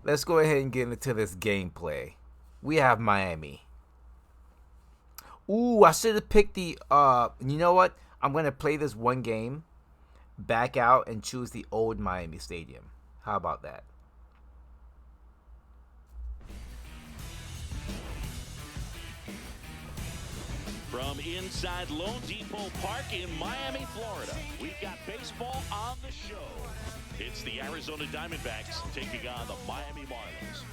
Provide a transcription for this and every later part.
let's go ahead and get into this gameplay. We have Miami. Ooh, I should have picked the you know what? I'm gonna play this one game, back out and choose the old Miami Stadium. How about that? From inside Lone Depot Park in Miami, Florida, we've got baseball on the show. It's the Arizona Diamondbacks taking on the Miami Marlins.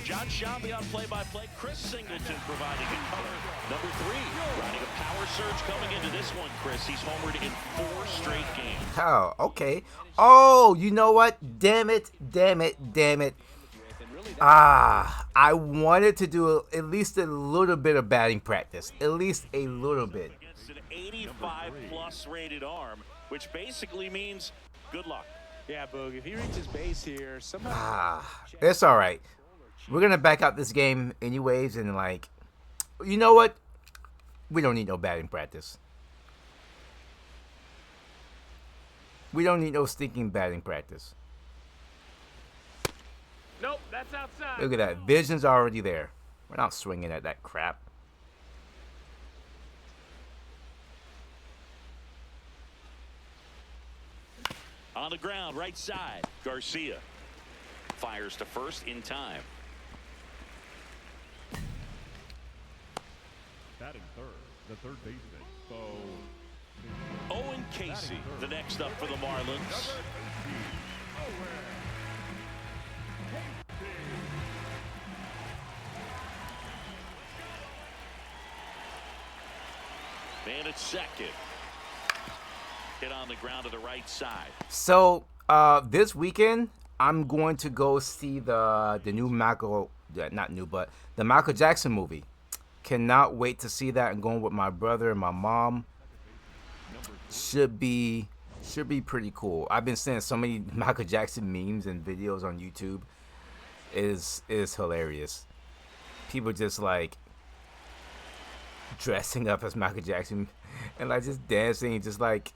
John Shambi on play-by-play. Chris Singleton providing the color. Number 3, riding a power surge coming into this one, Chris. He's homered in 4 straight games. Oh, okay. Oh, you know what? Damn it, damn it, damn it. I wanted to do at least a little bit of batting practice. At least a little bit. Against an 85-plus rated arm, which basically means good luck. Yeah, Boog, if he reaches base here, somebody... It's all right. We're going to back out this game anyways, and like, you know what? We don't need no batting practice. We don't need no stinking batting practice. Nope, that's outside. Look at that. Vision's already there. We're not swinging at that crap. On the ground, right side. Garcia fires to first in time. Batting third, the third baseman, Owen Casey, the next up for the Marlins. Man at second. Hit on the ground to the right side. So, this weekend, I'm going to go see the new Michael, not new, but the Michael Jackson movie. Cannot wait to see that. I'm going with my brother and my mom. Should be pretty cool. I've been seeing so many Michael Jackson memes and videos on YouTube. It is hilarious. People just like dressing up as Michael Jackson and like just dancing, just like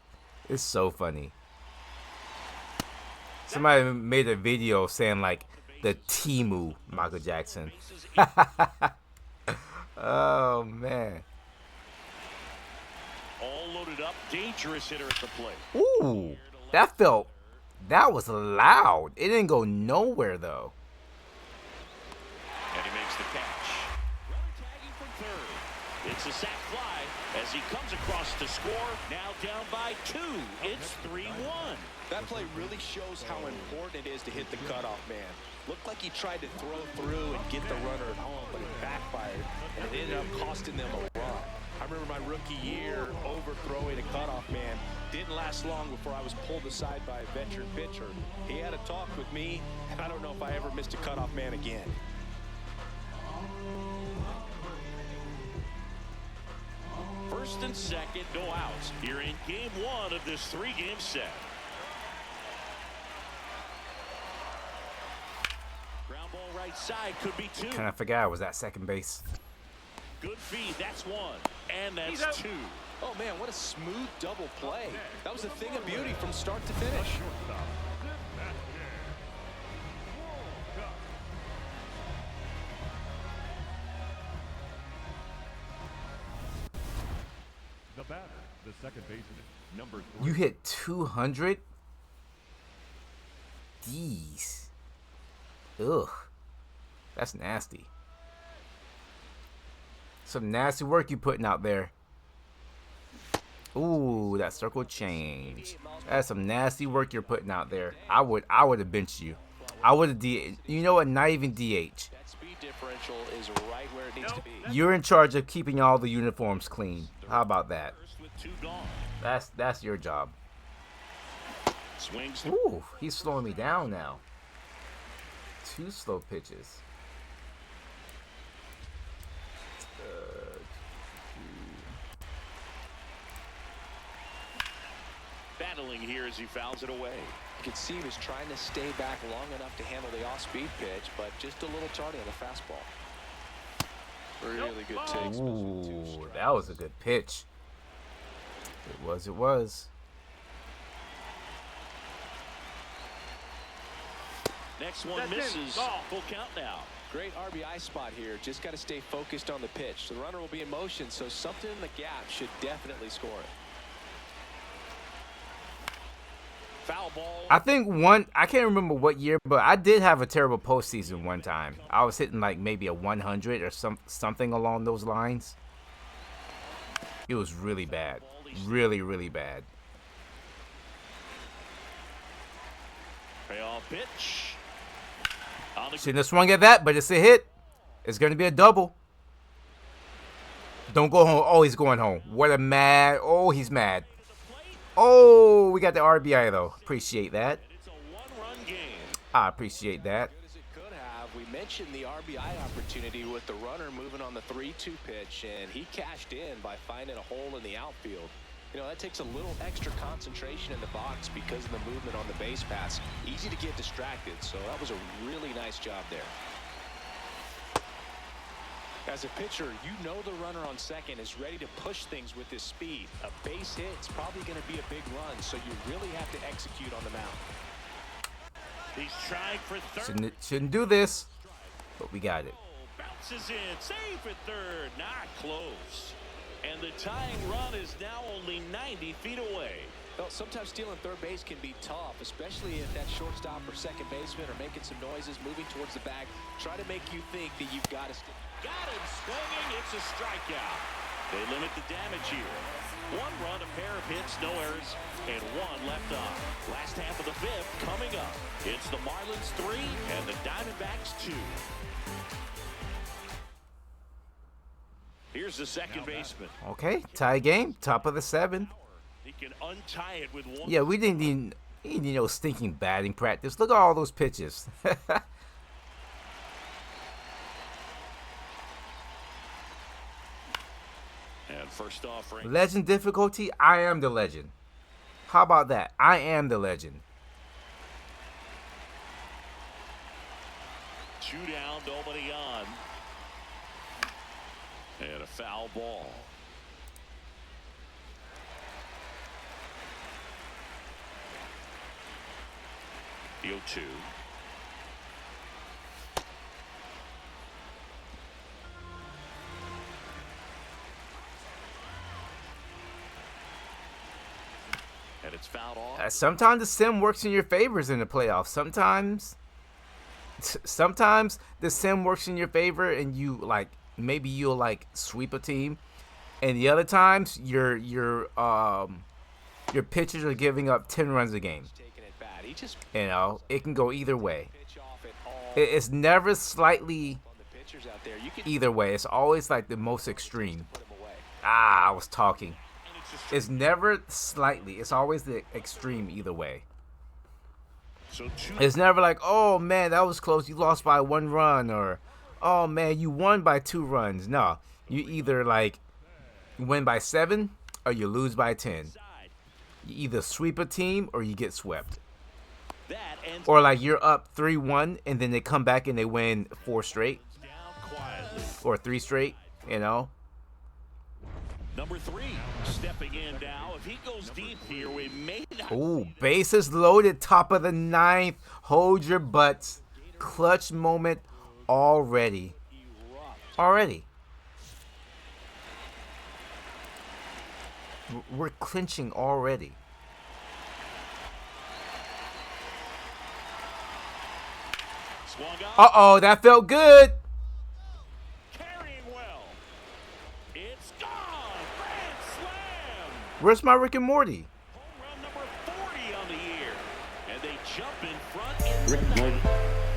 it's so funny. Somebody made a video saying like the Timu Michael Jackson. Oh man. All loaded up, dangerous hitter at the plate. Ooh, that was loud. It didn't go nowhere though. And he makes the catch. Runner tagging from third. It's a sac fly as he comes across to score. Now down by 2. It's 3-1. That play really shows how important it is to hit the cutoff man. Looked like he tried to throw through and get the runner at home, but it backfired, and it ended up costing them a run. I remember my rookie year overthrowing a cutoff man. Didn't last long before I was pulled aside by a veteran pitcher. He had a talk with me, and I don't know if I ever missed a cutoff man again. First and second, no outs. Here in game 1 of this 3-game set. Ground ball right side, could be 2. Kind of forgot I was at second base. Good feed, that's 1. And that's 2. Oh, man, what a smooth double play. That was a thing of beauty from start to finish. the batter, the second baseman, number 3. You hit 200? Jeez. Ugh. That's nasty. Some nasty work you putting out there. Ooh, that circle change. That's some nasty work you're putting out there. I would have benched you. I would have DH. You know what? Not even DH. That speed differential is right where it needs to be. You're in charge of keeping all the uniforms clean. How about that? That's your job. Swings. Ooh, he's slowing me down now. 2 slow pitches. Battling here as he fouls it away. You could see he was trying to stay back long enough to handle the off-speed pitch, but just a little tardy on the fastball. Really good takes. Ooh, that was a good pitch. It was. Next one misses. Full count now. Great RBI spot here. Just got to stay focused on the pitch. The runner will be in motion, so something in the gap should definitely score it. Foul ball. I think I can't remember what year, but I did have a terrible postseason one time. I was hitting like maybe a 100 or something along those lines. It was really bad. Really, really bad. Payoff pitch. Shouldn't have swung at that, but it's a hit. It's going to be a double. Don't go home. Oh, he's going home. What a mad. Oh, he's mad. Oh, we got the RBI, though. Appreciate that. It's a one-run game. I appreciate that. Good as it could have. We mentioned the RBI opportunity with the runner moving on the 3-2 pitch, and he cashed in by finding a hole in the outfield. You know, that takes a little extra concentration in the box because of the movement on the base pass. Easy to get distracted, so that was a really nice job there. As a pitcher, you know the runner on second is ready to push things with his speed. A base hit is probably going to be a big run, so you really have to execute on the mound. He's trying for third. Shouldn't do this, but we got it. Bounces in. Safe at third. Not close. And the tying run is now only 90 feet away. Well, sometimes stealing third base can be tough, especially if that shortstop or second baseman are making some noises, moving towards the bag. Try to make you think that you've got to stick. Got him swinging. It's a strikeout. They limit the damage here. One run, a pair of hits, no errors, and one left on. Last half of the fifth coming up. It's the Marlins 3 and the Diamondbacks 2. Here's the second baseman. Okay, tie game, top of the 7th. He can untie it with one. Yeah, we didn't need no stinking batting practice. Look at all those pitches. And first off, right. Legend difficulty, I am the legend. How about that? I am the legend. 2 down, nobody on. And a foul ball. The 0-2. And it's fouled off. Sometimes the sim works in your favors in the playoffs. Sometimes the sim works in your favor, and maybe you'll sweep a team, and the other times your pitchers are giving up 10 runs a game. You know, it can go either way. It's never slightly either way. It's always like the most extreme. I was talking. It's never slightly. It's always the extreme either way. It's never like, oh man, that was close. You lost by 1 run, or oh man, you won by 2 runs. No, you either win by 7 or you lose by 10. You either sweep a team or you get swept. Or you're up 3-1 and then they come back and they win 4 straight or 3 straight. You know. Number 3 stepping in now. If he goes deep here, we may not. Ooh, bases loaded, top of the 9th. Hold your butts. Clutch moment already. We're clinching already. Uh-oh, that felt good. Carrying well. It's gone. Grand slam. Where's my Rick and Morty? Home run number 40 on the year. And they jump in front in Rick and Morty.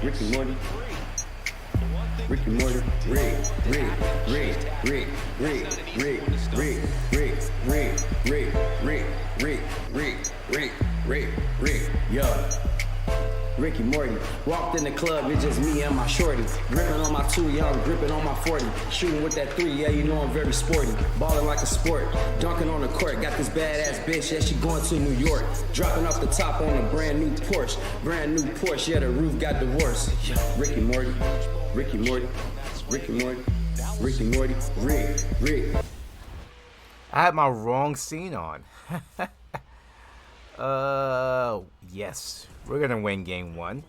Rick and Morty. Rick and Morty. Rick. Yo. Ricky Morty, walked in the club, it's just me and my shorty. Gripping on my 2, yeah, I'm gripping on my 40. Shooting with that 3, yeah, you know I'm very sporty. Balling like a sport, dunking on the court. Got this badass bitch, yeah, she going to New York. Dropping off the top on a brand new Porsche. Yeah, the roof got divorced. Ricky Morty, Rick. I had my wrong scene on. Yes. We're going to win game 1.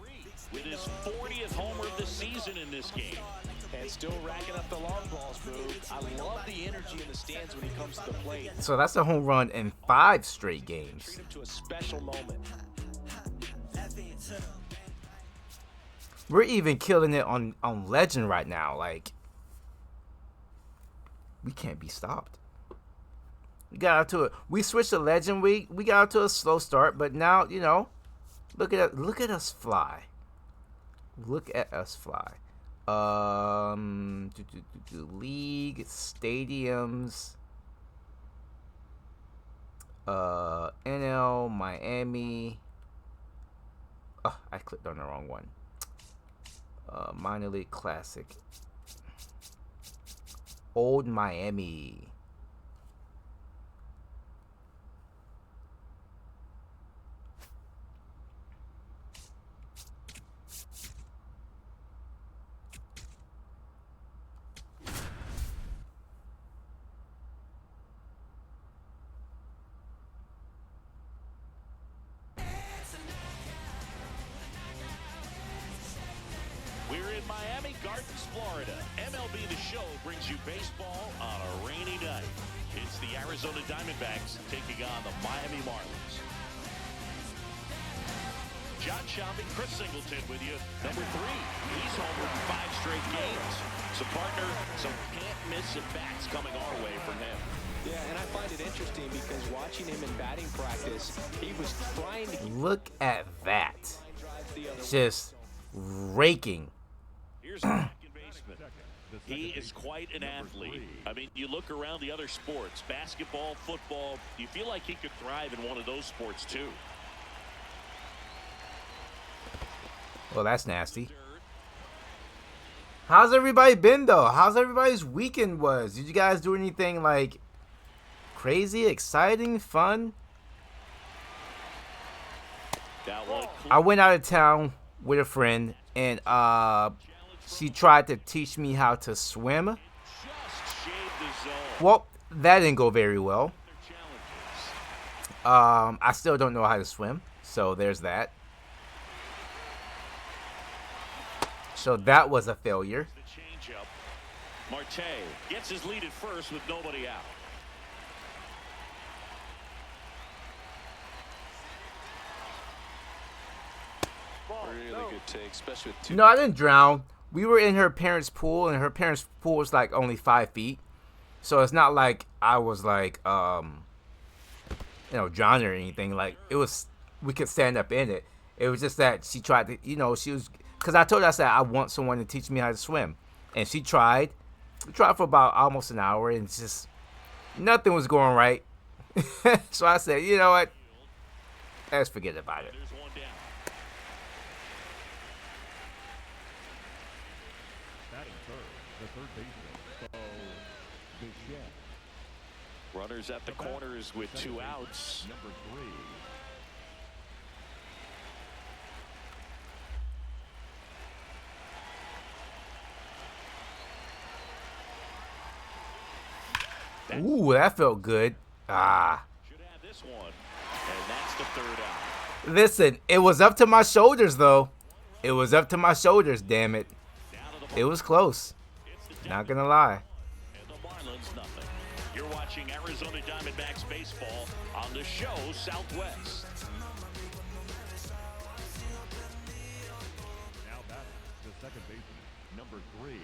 with his 40th homer of the season in this game. And still racking up the long balls, Boog. I love the energy in the stands when he comes to the plate. So that's a home run in 5 straight games. Treat him to a special moment. We're even killing it on Legend right now. Like, we can't be stopped. We switched to Legend. We got out to a slow start, but now, you know, look at us fly. Look at us fly. League, stadiums, NL, Miami. Oh, I clicked on the wrong one. Minor League Classic. Old Miami. We're in Miami Gardens, Florida. MLB The Show brings you baseball on a rainy night. It's the Arizona Diamondbacks taking on the Miami Marlins. John Shelby, Chris Singleton with you. Number 3, he's homered in 5 straight games. So, partner, some can't-miss at-bats coming our way from him. Yeah, and I find it interesting because watching him in batting practice, he was trying to Look at that. drive the other Just raking. Here's the second baseman. He is quite an athlete. I mean, you look around the other sports, basketball, football, you feel like he could thrive in one of those sports too. Well, that's nasty. How's everybody been, though? How's everybody's weekend was? Did you guys do anything, like, crazy, exciting, fun? That one I went out of town with a friend, and she tried to teach me how to swim. just shaved the zone. Well, that didn't go very well. Challenges. I still don't know how to swim, so there's that. So that was a failure. The changeup. Marte gets his lead at first with nobody out. really good take, especially with 2. No, I didn't drown. We were in her parents' pool, and her parents' pool was like only 5 feet. So it's not like I was like, drowning or anything. Like, it was, we could stand up in it. It was just that she tried to, she was, because I told her, I said, I want someone to teach me how to swim. And she tried. We tried for about almost an hour, and it's just, nothing was going right. So I said, you know what? Let's forget about it. There's one down. Batting third, the third baseman, Bo Bichette. Runners at the corners with 2 outs. Number 3. Ooh, that felt good. Ah. Should have this one. And that's the 3rd out. Listen, it was up to my shoulders, though. It was up to my shoulders, damn it. Down to the It was close. It's the Not gonna lie. and the Marlins nothing. You're watching Arizona Diamondbacks baseball on the show Southwest. Now batting, the second baseman, number 3.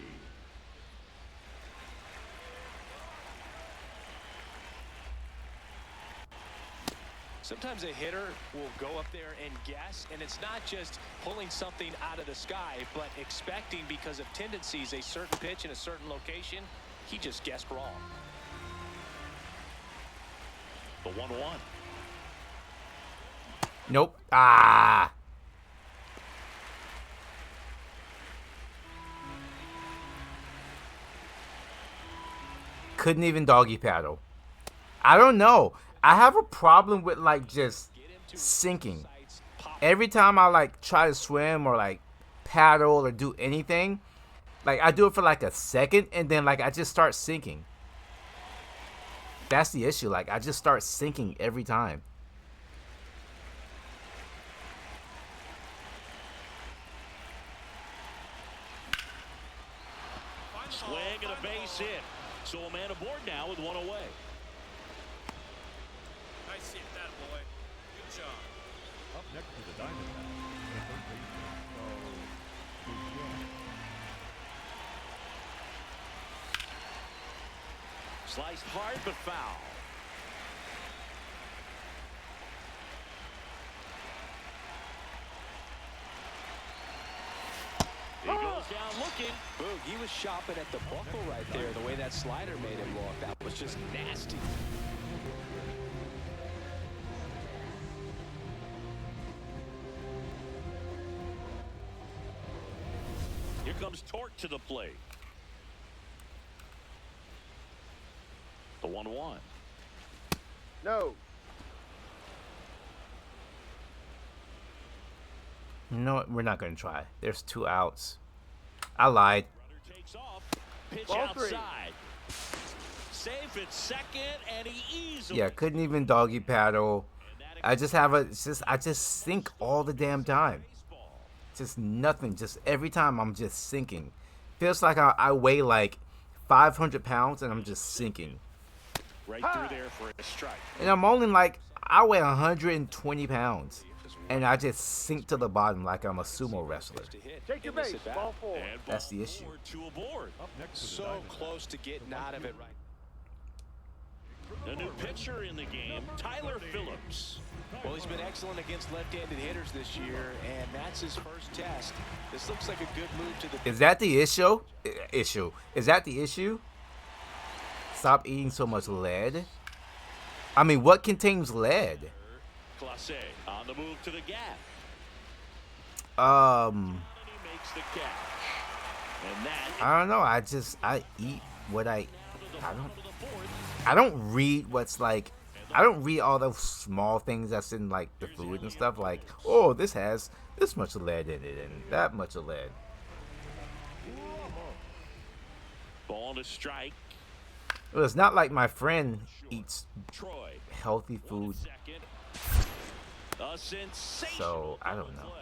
Sometimes a hitter will go up there and guess, and it's not just pulling something out of the sky, but expecting because of tendencies a certain pitch in a certain location. He just guessed wrong. The 1-1. Nope. Ah. Couldn't even doggy paddle. I don't know. I have a problem with, like, just sinking. Every time I, like, try to swim or, like, paddle or do anything, like, I do it for, like, a second, and then, like, I just start sinking. That's the issue. Like, I just start sinking every time. Swing and a base hit. So a man aboard now with one away. Nice hit, that boy. Good job. Up next to the Diamondbacks, the third baseman, Charles Boucher. Sliced hard but foul. He goes down looking. Boog, he was shopping at the buckle right there. The way that slider made him look, that was just nasty. Here comes Torque to the plate. The 1-1. No. You know what? We're not going to try. There's 2 outs. I lied. Runner takes off. Pitch Ball three. outside. Safe at second, and he easily. Yeah, couldn't even doggy paddle. I just have a I just sink all the damn time. Just nothing. Just every time I'm just sinking. Feels like I weigh like 500 pounds and I'm just sinking. Right through there for a strike. And I'm only like, I weigh 120 pounds. And I just sink to the bottom like I'm a sumo wrestler. Take your base. Ball 4. And That's the issue. 2 aboard. Up next to the So Diamondbacks. close to getting out of it right. The new pitcher in the game, Tyler Phillips. Well, he's been excellent against left-handed hitters this year, and that's his first test. This looks like a good move to the... Is that the issue? Is that the issue? Stop eating so much lead. I mean, what contains lead? Clase on the move to the gap. Um, And he makes the catch. And that I don't know. I eat what I don't read what's like. I don't read all those small things that's in like the food and stuff. Like, oh, this has this much lead in it and that much of lead. ball to strike. Well, it's not like my friend eats Troy. healthy food, Second. A sensational so I don't know.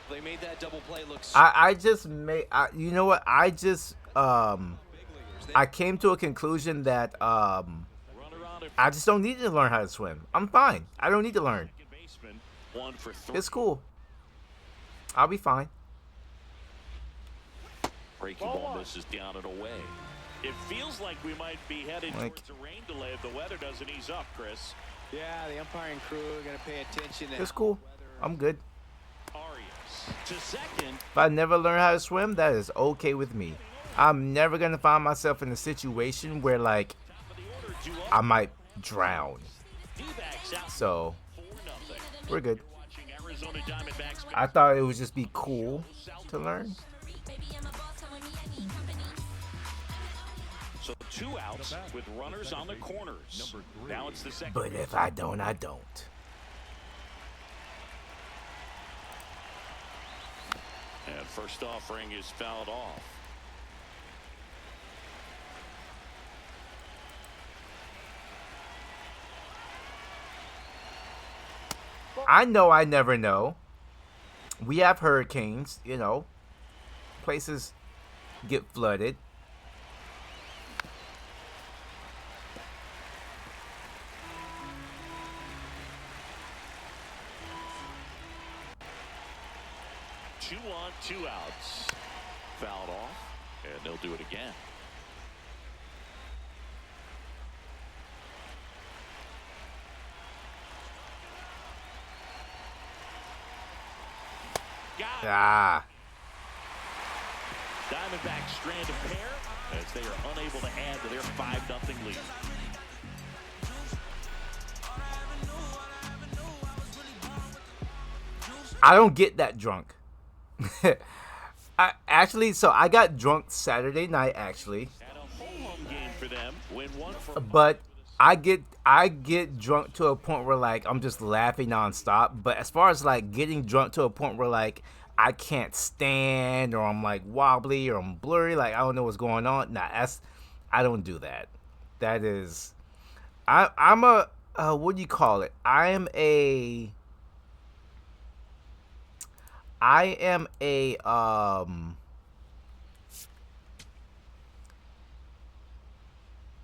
They made that double play look I just made. You know what? I just I came to a conclusion that Runner on at I just don't need to learn how to swim. I'm fine. I don't need to learn. second baseman. 1 for 3. It's cool. I'll be fine. Breaking ball misses down and away. It feels like we might be headed Like- towards a rain delay if the weather doesn't ease up, Chris. Yeah, the umpiring crew are going to pay attention. It's cool. I'm good. Arias to second. If I never learn how to swim, that is okay with me. I'm never gonna find myself in a situation where like Top of the order, 2 up. I might drown. D-backs out So 4-0. we're good. Watching Arizona Diamondbacks. I thought it would just be cool to learn. So 2 outs with runners on the corners. Now it's the second. But if I don't, I don't. And first offering is fouled off. I know I never know. We have hurricanes, you know. Places get flooded. Two on, 2 outs. Fouled off, and they'll do it again. Got it. Ah. Diamondbacks strand a pair as they are unable to add to their 5-0 lead. I don't get that drunk. I got drunk Saturday night actually, And a home game for them. Win 1 for but I get drunk to a point where like I'm just laughing nonstop. But as far as like getting drunk to a point where like I can't stand or I'm like wobbly or I'm blurry, like I don't know what's going on. Nah, I don't do that. That is, I'm a what do you call it? I am a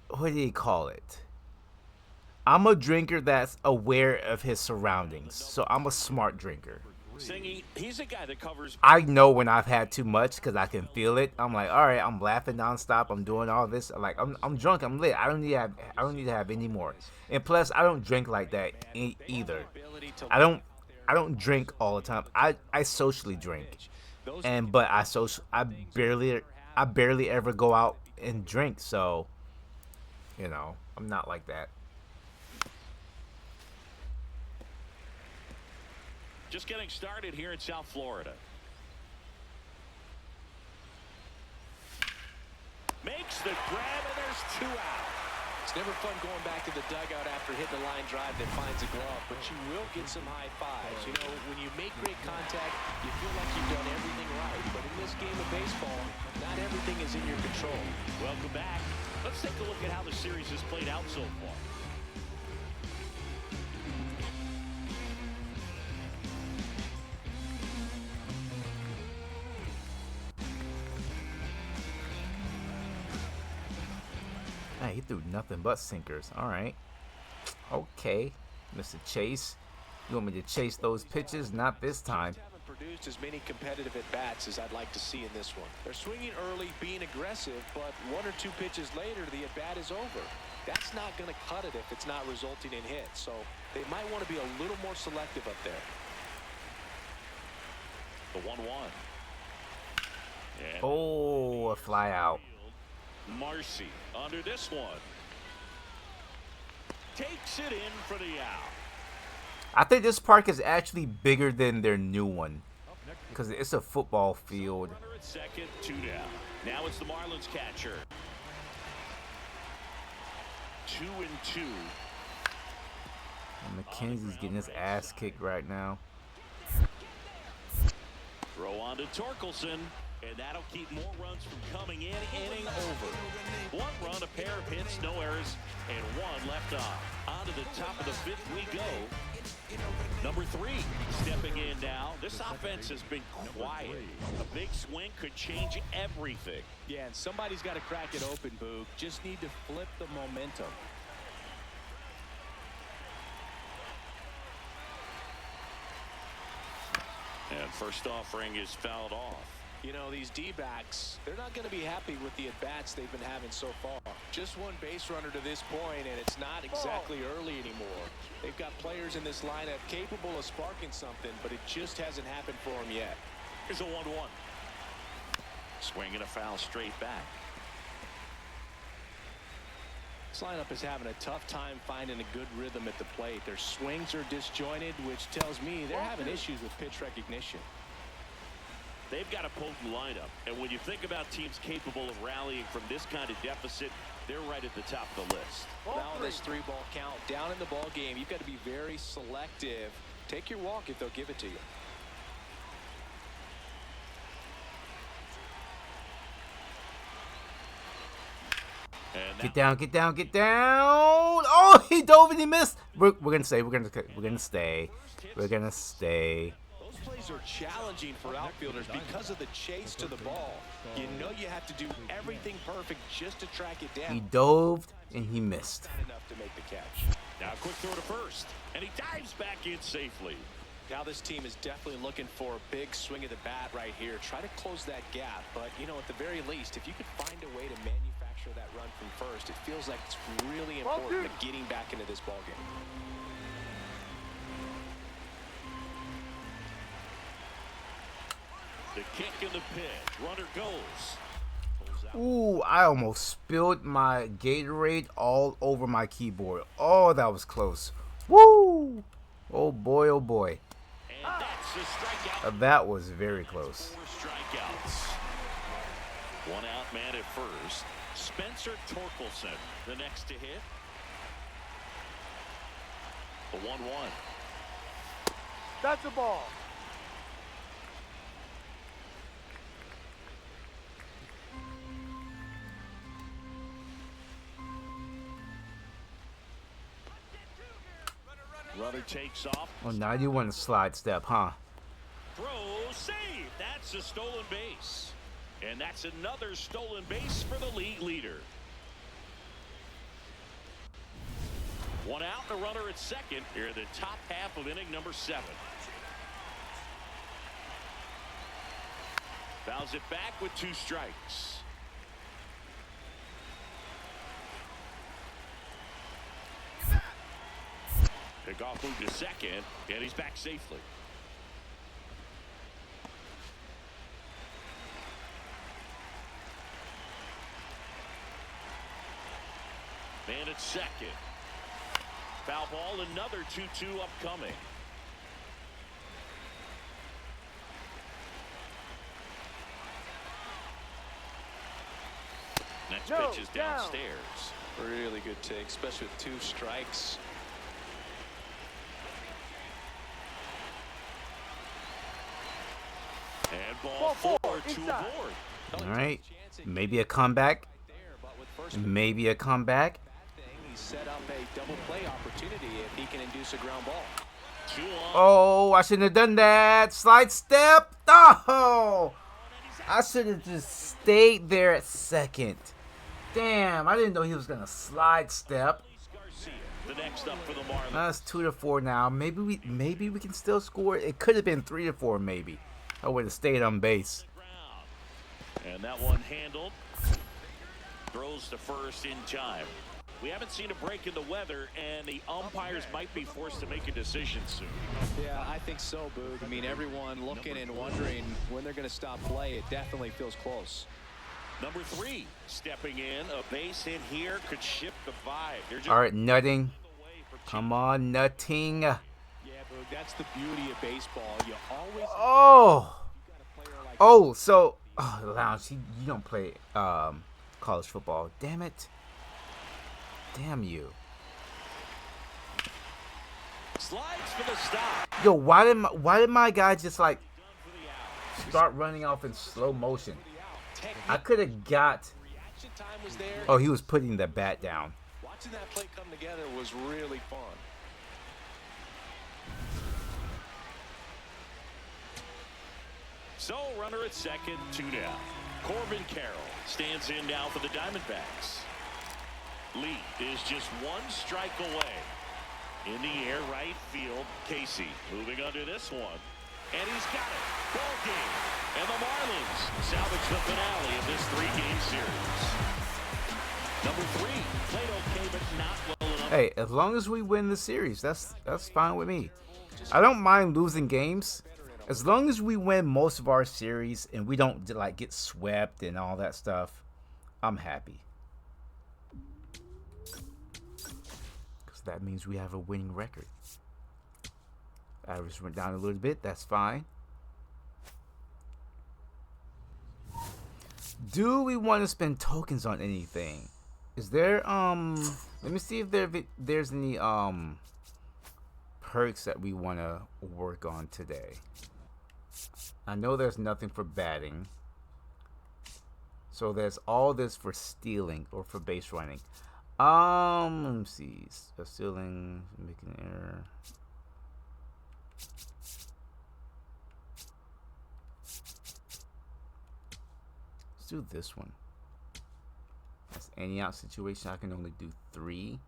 what do you call it? I'm a drinker that's aware of his surroundings, so I'm a smart drinker. Singy, he's a guy that covers. I know when I've had too much because I can feel it. I'm like, all right, I'm laughing nonstop. I'm doing all this. Like, I'm drunk. I'm lit. I don't need to have any more. And plus, I don't drink like that either. I don't drink all the time. I socially drink, but I barely ever go out and drink. So, I'm not like that. Just getting started here in South Florida. Makes the grab, and there's 2 out. It's never fun going back to the dugout after hitting a line drive that finds a glove, but you will get some high fives. You know, when you make great contact, you feel like you've done everything right. But in this game of baseball, not everything is in your control. Welcome back. Let's take a look at how the series has played out so far. Hey, he threw nothing but sinkers. All right. Okay, Mr. Chase. You want me to chase those pitches? Not this time. Haven't produced as many competitive at-bats as I'd like to see in this one. They're swinging early, being aggressive, but 1 or 2 pitches later, the at-bat is over. That's not going to cut it if it's not resulting in hits, so they might want to be a little more selective up there. The 1-1. Oh, a fly out. Marcy under this one. Takes it in for the out. I think this park is actually bigger than their new one because it's a football field. Runner at second, 2 down. Now it's the Marlins catcher. 2-2. And McKenzie's getting his ass kicked right now. Throw on to Torkelson, and that'll keep more runs from coming in. Inning over. 1 run, a pair of hits, no errors, and 1 left off. On to the top of the 5th we go. Number 3 stepping in now. This offense has been quiet. A big swing could change everything. Yeah, and somebody's got to crack it open, Boog. Just need to flip the momentum. And first offering is fouled off. You know, these D-backs, they're not going to be happy with the at-bats they've been having so far. Just 1 base runner to this point, and it's not exactly early anymore. They've got players in this lineup capable of sparking something, but it just hasn't happened for them yet. Here's a 1-1. Swinging a foul straight back. This lineup is having a tough time finding a good rhythm at the plate. Their swings are disjointed, which tells me they're having issues with pitch recognition. They've got a potent lineup, and when you think about teams capable of rallying from this kind of deficit, they're right at the top of the list. Now on this 3-ball count, down in the ball game, you've got to be very selective. Take your walk if they'll give it to you. Get down, get down, get down! Oh, he dove and he missed. We're gonna stay. We're gonna stay. We're gonna stay. Those plays are challenging for outfielders because of the chase to the ball. You know you have to do everything perfect just to track it down. He dove and he missed. Not enough to make the catch. Now quick throw to first, and he dives back in safely. Now this team is definitely looking for a big swing of the bat right here. Try to close that gap, but you know, at the very least, if you could find a way to manufacture that run from first, it feels like it's really important to getting back into this ball game. The kick in the pitch. Runner goes. Ooh, I almost spilled my Gatorade all over my keyboard. Oh, that was close. Woo! Oh boy, oh boy. And that's a strikeout. That was very close. 4 strikeouts. 1 out man at first. Spencer Torkelson, the next to hit. The 1-1. That's a ball. Runner takes off. Oh, now you want to slide step, huh? Throw, save. That's a stolen base. And that's another stolen base for the league leader. One out, the runner at second here in the top half of inning number 7. Fouls it back with 2 strikes. Pickoff move to second, and he's back safely. Man at second. Foul ball, another 2-2 upcoming. Next pitch is downstairs. Really good take, especially with 2 strikes. And ball 4 to avoid. All right, maybe a comeback. Maybe a comeback. He set up a double play opportunity if he can induce a ground ball. Oh, I shouldn't have done that. Slide step. Oh, I should have just stayed there at second. Damn, I didn't know he was gonna slide step. The next up for the Marlins. That's 2-4 now. Maybe we can still score. It could have been 3-4 maybe. I would have stayed on base. And that one handled. Throws to first in time. We haven't seen a break in the weather, and the umpires might be forced to make a decision soon. Yeah, I think so, Boog. I mean, everyone looking and wondering when they're going to stop play. It definitely feels close. Number 3 stepping in. A base hit here could shift the vibe. All right, nutting. Come on, nutting. Yeah, Boog, that's the beauty of baseball. You always. So Lounge, you don't play college football. Damn it. Damn you. Slides for the stop. Yo, why did my guy just like start running off in slow motion? I could have got. Reaction time was there. Oh, he was putting the bat down. Watching that play come together was really fun. So, runner at second, 2 down. Corbin Carroll stands in now for the Diamondbacks. Lee is just 1 strike away. In the air, right field. Casey moving under this one. And he's got it. Ball game. And the Marlins salvage the finale of this 3-game series. Number 3 played okay, but not well enough. Hey, as long as we win the series, that's fine with me. I don't mind losing games. As long as we win most of our series and we don't like get swept and all that stuff, I'm happy. Because that means we have a winning record. Average went down a little bit. That's fine. Do we want to spend tokens on anything? Is there let me see if there's any perks that we want to work on today. I know there's nothing for batting. So there's all this for stealing or for base running. Let me see. Stealing, making an error. Let's do this one. That's any out situation. I can only do 3.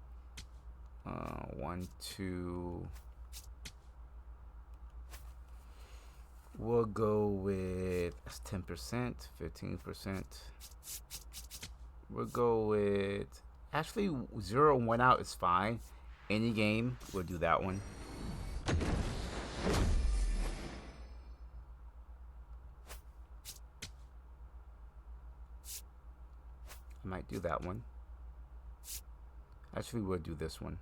1, 2. We'll go with 10%, 15%. We'll go with actually 0 and 1 out is fine. Any game, we'll do that one. I might do that one. Actually, we'll do this one.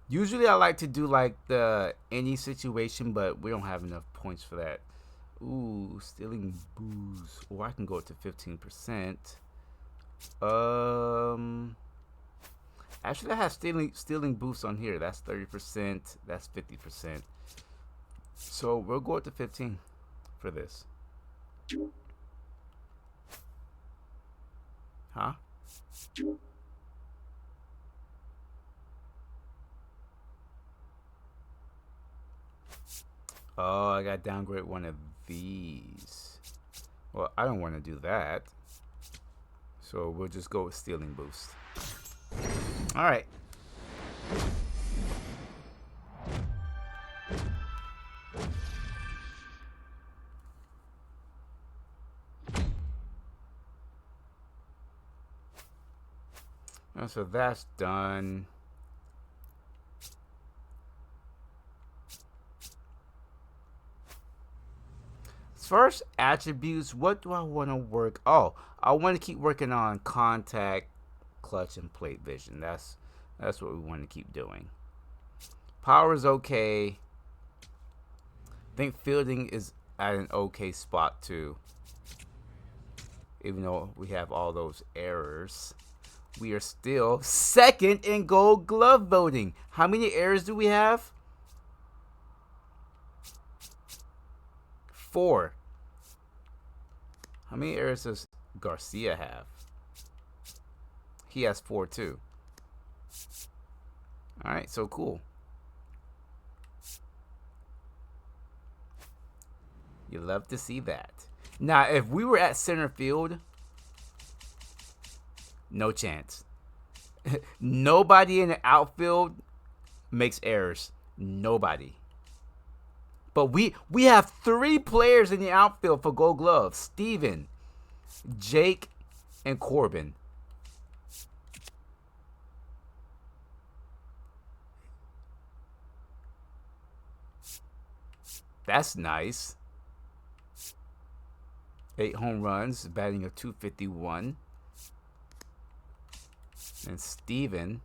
Usually I like to do like the any situation, but we don't have enough points for that. Ooh, stealing booze. Or I can go up to 15%. Actually I have stealing boosts on here. That's 30%. That's 50%. So we'll go up to 15 for this. Huh? Oh, I got downgrade one of these. Well, I don't want to do that. So we'll just go with stealing boost. All right. So that's done. As far as attributes, what do I want to work? Oh, I want to keep working on contact, clutch, and plate vision. That's what we want to keep doing. Power is okay. I think fielding is at an okay spot too. Even though we have all those errors, we are still second in Gold Glove voting. How many errors do we have? 4. How many errors does Garcia have? He has 4 too. All right, so cool. You love to see that. Now, if we were at center field, no chance. Nobody in the outfield makes errors. Nobody. But we have 3 players in the outfield for Gold Glove. Steven, Jake, and Corbin. That's nice. 8 home runs, batting a .251. And Steven,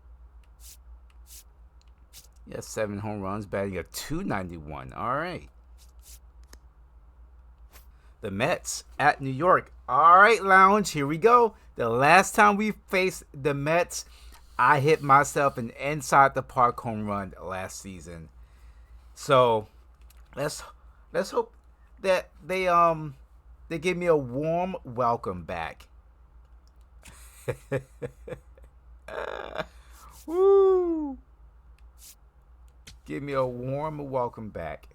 he has 7 home runs, batting a .291. All right. The Mets at New York. All right, Lounge, here we go. The last time we faced the Mets, I hit myself an inside the park home run last season. So let's hope that they give me a warm welcome back. Woo! Give me a warm welcome back.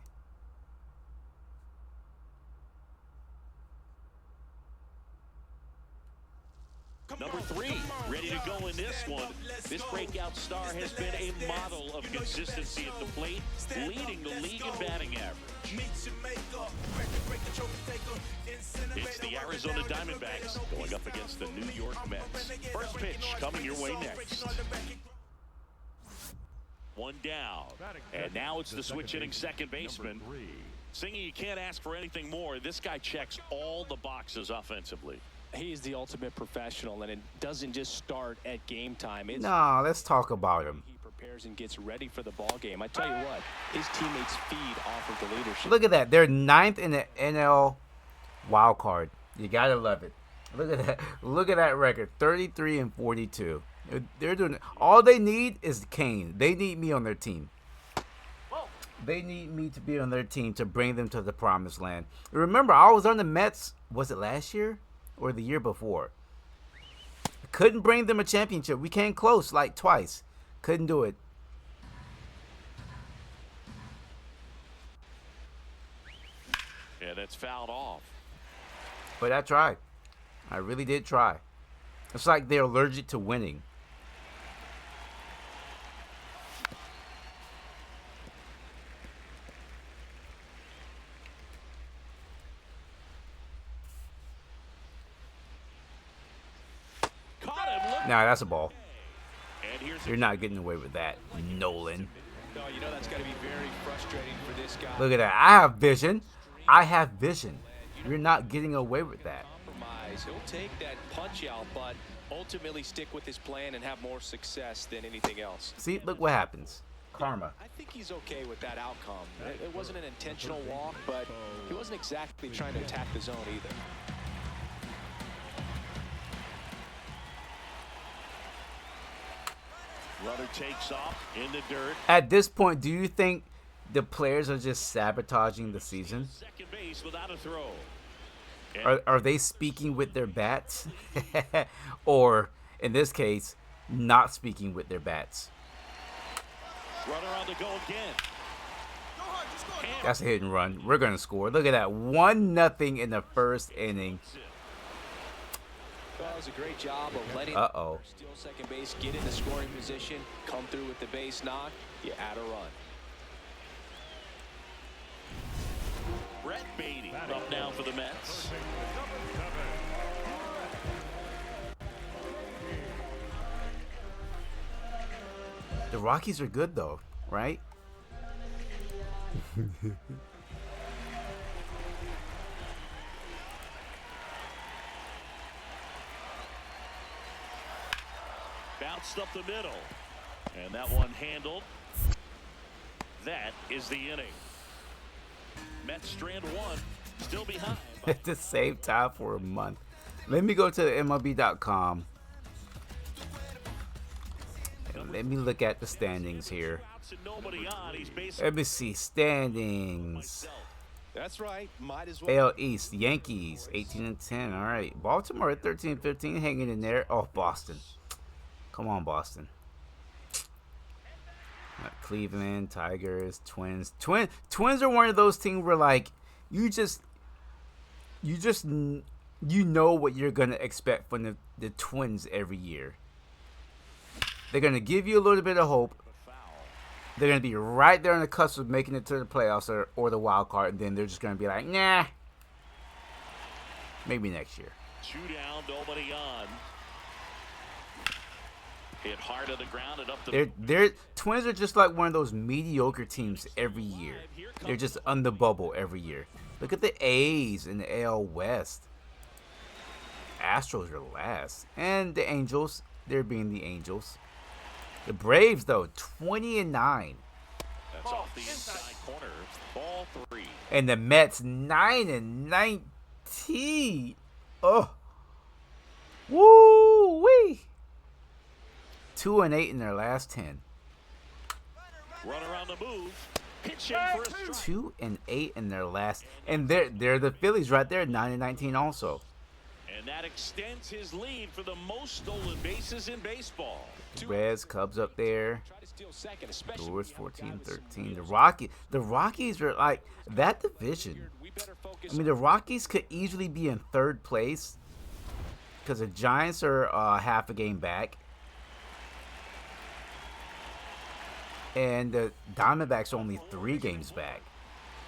Number 3, ready to go in this one. This breakout star has been a model of consistency at the plate, leading the league in batting average. It's the Arizona Diamondbacks going up against the New York Mets. First pitch coming your way next. 1 down. And now it's the switch hitting second baseman. Singing, you can't ask for anything more. This guy checks all the boxes offensively. He's the ultimate professional, and it doesn't just start at game time. Nah, let's talk about him. He prepares and gets ready for the ball game. I tell you what, his teammates feed off of the leadership. Look at that. They're 9th in the NL wild card. You gotta love it. Look at that. Look at that record. 33 and 42. They're doing it. All they need is Kane. They need me on their team. They need me to be on their team to bring them to the promised land. Remember, I was on the Mets. Was it last year or the year before? Couldn't bring them a championship. We came close like twice. Couldn't do it. Yeah, that's fouled off. But I tried. I really did try. It's like they're allergic to winning. Nah, that's a ball. You're not getting away with that, Nolan. No, you know that's got to be very frustrating for this guy. Look at that. I have vision. I have vision. You're not getting away with that. He'll take that punch out, but ultimately stick with his plan and have more success than anything else. See, look what happens. Karma. I think he's okay with that outcome. It wasn't an intentional walk, but he wasn't exactly trying to attack the zone either. Runner takes off in the dirt. At this point, do you think the players are just sabotaging the season? Second base without a throw. Are they speaking with their bats? Or, in this case, not speaking with their bats? Runner on the go again. That's a hit and run. We're going to score. Look at that. 1-0 in the first inning. Well, it was a great job of letting steal second base, get in the scoring position, come through with the base knock. You add a run. Brett Beatty up now for the Mets. The Rockies are good, though, right? Bounced up the middle. And that one handled. That is the inning. Mets strand one. Still behind. At the same time for a month. Let me go to the MLB.com. And let me look at the standings here. Let me see. Standings. That's right. Might as AL East, Yankees, 18-10. All right. Baltimore at 13-15, hanging in there. Oh, Boston. Come on, Boston. Cleveland, Tigers, Twins. Twins are one of those teams where, like, you know what you're gonna expect from the Twins every year. They're gonna give you a little bit of hope. They're gonna be right there on the cusp of making it to the playoffs or the wild card, and then they're just gonna be like, nah. Maybe next year. 2 down, nobody on. Hit hard to the ground and up the. They're Twins are just like one of those mediocre teams every year. They're just on the bubble every year. Look at the A's in the AL West. Astros are last, and the Angels. They're being the Angels. The Braves though, 20-9. That's off the inside corner. Ball 3. And the Mets 9-19. Oh, woo wee. 2-8 in their last 10. Runner on the move. Pitching for a strike. 2-8 in their last, and they're the Phillies right there, 9-19 also. And that extends his lead for the most stolen bases in baseball. Reds, Cubs up there. Brewers 14-13. The Rockies are like that division. I mean, the Rockies could easily be in third place because the Giants are half a game back. And the Diamondbacks are only 3 games back.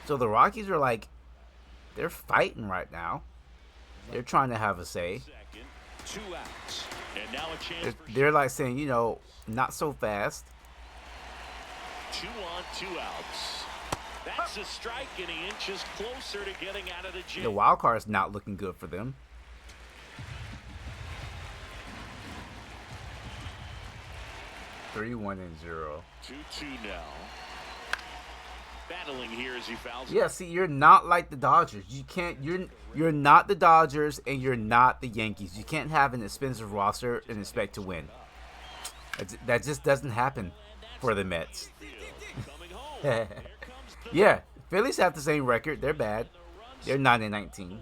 So the Rockies are like, they're fighting right now. They're trying to have a say. 2 outs. And now a chance They're like saying, you know, not so fast. 2 on, 2 outs. That's a strike, and he inches closer to getting out of the gym. The wild card is not looking good for them. (3-1-0). 2-2 now. Battling here as he fouls. Yeah, see, you're not like the Dodgers. You can't. You're not the Dodgers, and you're not the Yankees. You can't have an expensive roster and expect to win. That just doesn't happen for the Mets. Yeah, Phillies have the same record. They're bad. They're 9-19.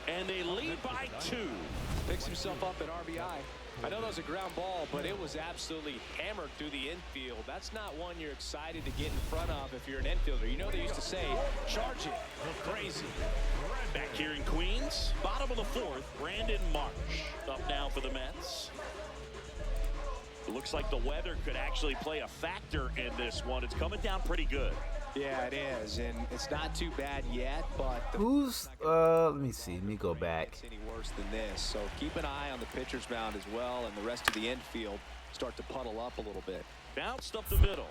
And they lead by 2. Picks himself up at RBI. I know that was a ground ball, but it was absolutely hammered through the infield. That's not one you're excited to get in front of if you're an infielder. You know they used to say, charge it. Crazy. Back here in Queens, bottom of the 4th, Brandon Marsh up now for the Mets. It looks like the weather could actually play a factor in this one. It's coming down pretty good. Yeah, it is, and it's not too bad yet, but Who's let me see. Let me go back. any worse than this. So keep an eye on the pitcher's mound as well, and the rest of the infield start to puddle up a little bit. Bounced up the middle.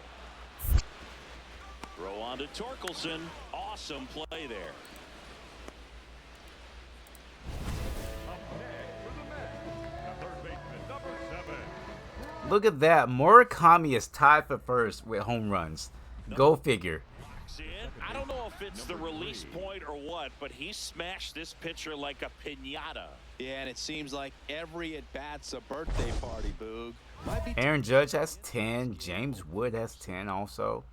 Throw on to Torkelson. Awesome play there. Look at that. Murakami is tied for first with home runs. Go figure. I don't know if it's the release point or what, but he smashed this pitcher like a piñata. Yeah, and it seems like every at-bat's a birthday party, Boog. Aaron Judge has 10. James Wood has 10 also.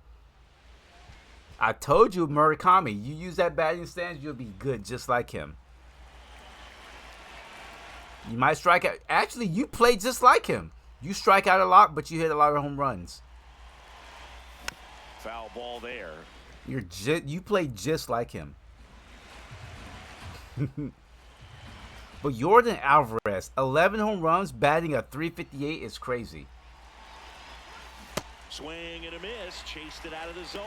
I told you, Murakami, you use that batting stance, you'll be good just like him. You might strike out. Actually, you play just like him. You strike out a lot, but you hit a lot of home runs. Foul ball there. You play just like him. But Jordan Alvarez, 11 home runs, batting a 358 is crazy. Swing and a miss, chased it out of the zone.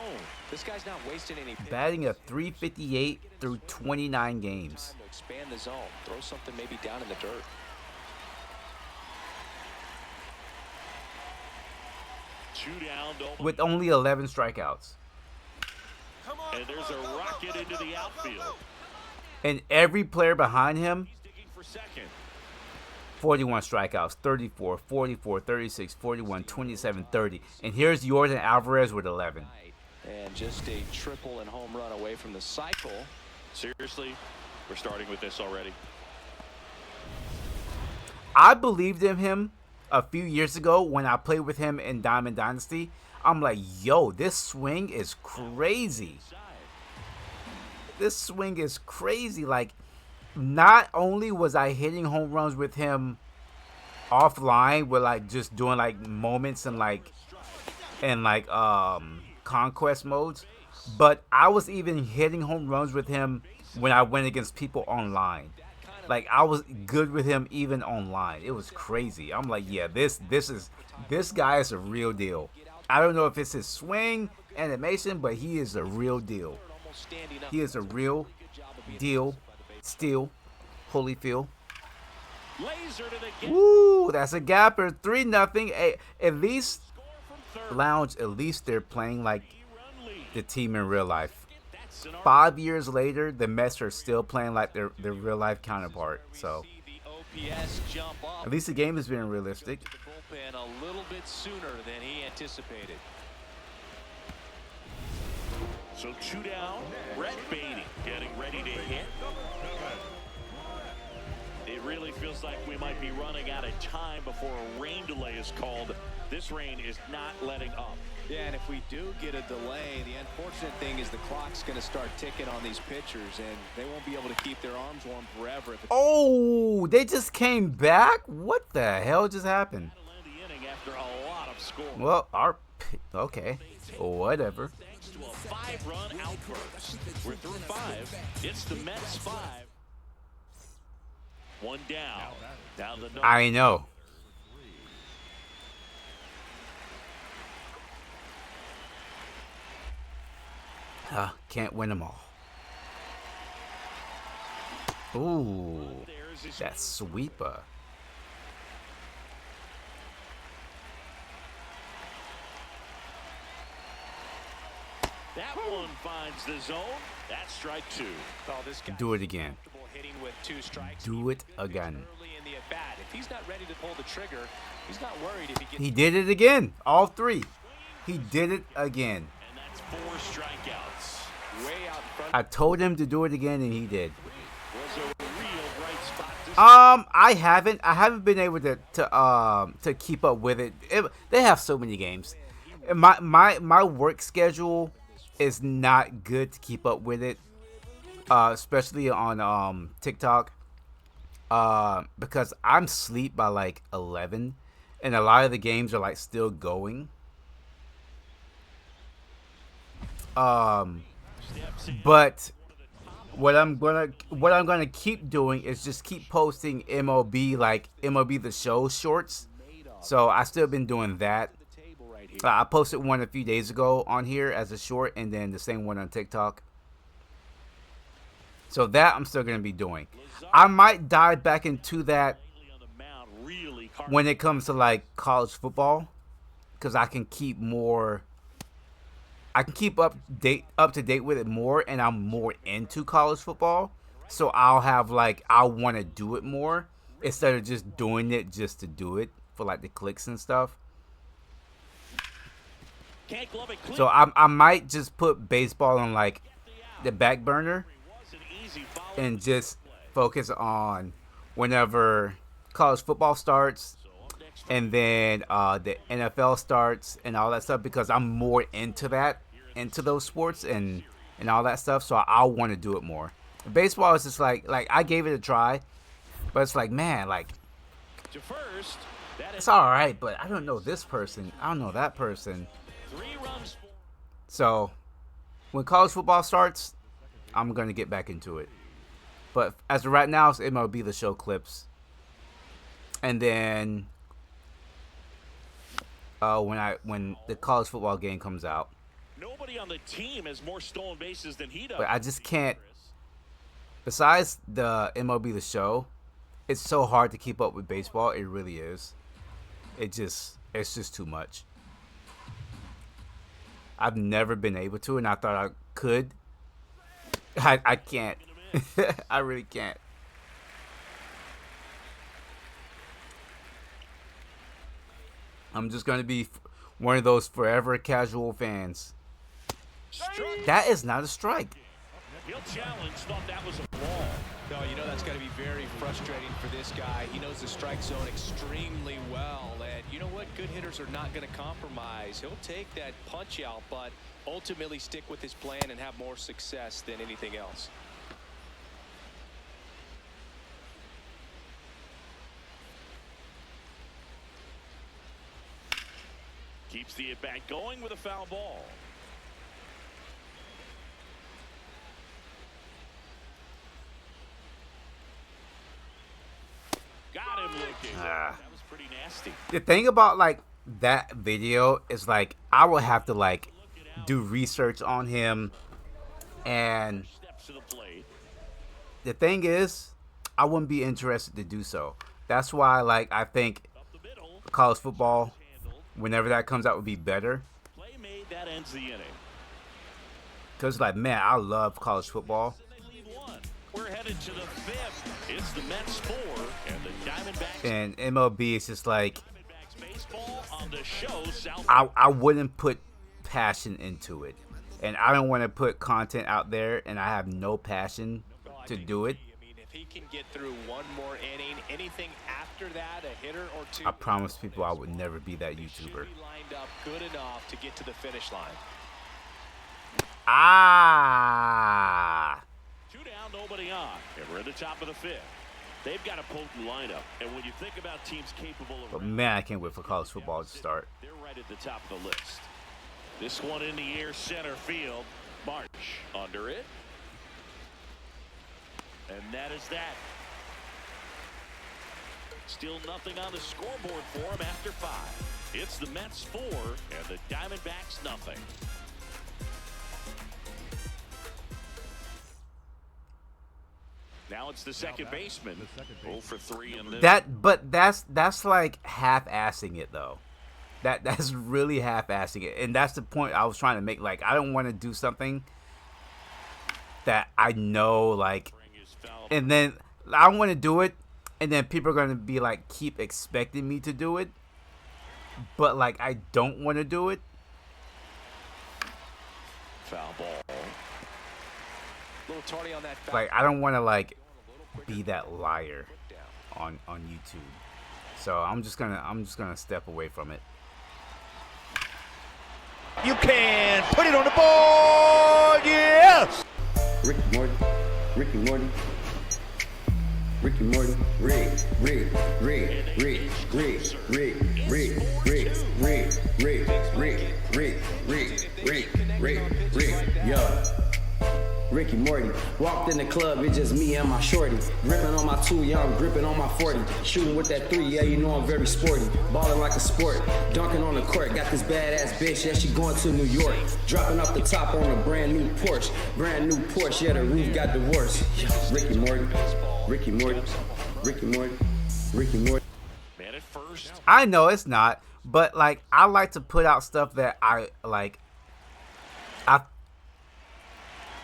This guy's not wasting any pitches. Batting a 358 through 29 games. Time to expand the zone. Throw something maybe down in the dirt. Two down, don't. With only 11 strikeouts. And there's a rocket into the outfield. And every player behind him, He's digging for second. 41 strikeouts, 34, 44, 36, 41, 27, 30. And here's Jordan Alvarez with 11. And just a triple and home run away from the cycle. Seriously, we're starting with this already. I believed in him a few years ago when I played with him in Diamond Dynasty. I'm like, yo, this swing is crazy. This swing is crazy. Like, not only was I hitting home runs with him offline, with like just doing like moments and like conquest modes, but I was even hitting home runs with him when I went against people online. Like, I was good with him even online. It was crazy. I'm like, yeah, this guy is a real deal. I don't know if it's his swing animation, but he is a real deal. He is a real deal. Steal. Holyfield. Laser to the gap. Woo, that's a gapper. 3-0. At least Lounge, at least they're playing like the team in real life. 5 years later, the Mets are still playing like their real life counterpart. So at least the game is being realistic. Bullpen a little bit sooner than he anticipated. So two down. Brett Beatty getting ready to hit. It really feels like we might be running out of time before a rain delay is called. This rain is not letting up. Yeah, and if we do get a delay, the unfortunate thing is the clock's going to start ticking on these pitchers, and they won't be able to keep their arms warm forever. If Oh, they just came back? What the hell just happened? After a lot of scoring. Well, okay, whatever. Thanks to a 5-run outburst. We're through 5. It's the Mets 5. One down. Down the I know. Can't win them all. Ooh, that sweeper. That one finds the zone. That's strike 2. Oh, this guy Do it again. hitting with 2 strikes. Do it again. Early in the at-bat. If he's not ready to pull the trigger, he's not worried if he gets. He did it again. All 3. He did it again. And that's 4 strikeouts. Way out in front. I told him to do it again, and he did. Was a real bright spot. I haven't been able to keep up with it. They have so many games. My work schedule is not good to keep up with it, especially on TikTok, because I'm asleep by like 11, and a lot of the games are like still going. But what I'm gonna keep doing is just keep posting MLB, like MLB The Show shorts. So I still been doing that. I posted one a few days ago on here as a short, and then the same one on TikTok. So that I'm still gonna be doing. I might dive back into that when it comes to like college football, because I can keep up to date with it more, and I'm more into college football. So I'll want to do it more instead of just doing it just to do it for like the clicks and stuff. So I might just put baseball on like the back burner and just focus on whenever college football starts, and then the NFL starts and all that stuff, because I'm more into those sports and all that stuff. So I want to do it more. Baseball is just like I gave it a try, but it's like, man, like it's all right, but I don't know this person, I don't know that person. So when college football starts, I'm gonna get back into it. But as of right now, it's MLB The Show clips, and then when the college football game comes out. Nobody on the team has more stolen bases than he does. But I just can't. Besides the MLB The Show, it's so hard to keep up with baseball. It really is. It's just too much. I've never been able to, and I thought I could. I can't. I really can't. I'm just going to be one of those forever casual fans. That is not a strike. He'll challenge, thought that was a ball. No, you know that's got to be very frustrating for this guy. He knows the strike zone extremely well. And you know what? Good hitters are not going to compromise. He'll take that punch out, but ultimately stick with his plan and have more success than anything else. Keeps the at-bat going with a foul ball. Got him looking. That was pretty nasty. The thing about like that video is like I will have to like do research on him, and Steps to the plate. the thing is I wouldn't be interested to do so. That's why like I think Up the middle. college football, Handled. whenever that comes out, would be better. Play made. That ends the inning. Cause like man, I love college football. And they lead one. We're headed to the fifth. It's the Mets 4 and the Diamondbacks. And MLB is just like Diamondbacks baseball on the show. South. I wouldn't put passion into it, and I don't want to put content out there, and I have no passion to do it. I mean, if he can get through one more inning, anything after that, a hitter or two. I promise people I would never be that He should YouTuber. be lined up good enough to get to the finish line. Ah. 2 down, nobody on. And we're at the top of the fifth. They've got a potent lineup. And when you think about teams capable of... But man, I can't wait for college football to start. They're right at the top of the list. This one in the air, center field. March under it. And that is that. Still nothing on the scoreboard for him after 5. It's the Mets 4 and the Diamondbacks nothing. Now it's the second baseman. 0 for 3 in this. That's like half-assing it though. That's really half-assing it, and that's the point I was trying to make. Like I don't want to do something that I know like, and then I want to do it, and then people are gonna be like keep expecting me to do it, but like I don't want to do it. Foul ball. A little tardy on that. foul. Like I don't want to like be that liar on YouTube. So I'm just gonna step away from it. You can put it on the board. Yes. Ricky Morty, Ricky Morty, Ricky Morty, Rick, Rick, Rick, Rick, Rick, Rick, Rick, Rick, Rick, Rick, Rick, Rick, Rick, Rick, Rick, Rick, yo. Ricky Morty, walked in the club, it's just me and my shorty. Gripping on my 2, yeah, I'm gripping on my 40. Shooting with that 3, yeah, you know I'm very sporty. Balling like a sport, dunking on the court. Got this badass bitch, yeah, she going to New York. Dropping off the top on a brand new Porsche. Brand new Porsche, yeah, the roof got divorced. Ricky Morty, Ricky Morty, Ricky Morty, Ricky Morty. Man at first. I know it's not, but like I like to put out stuff that I like.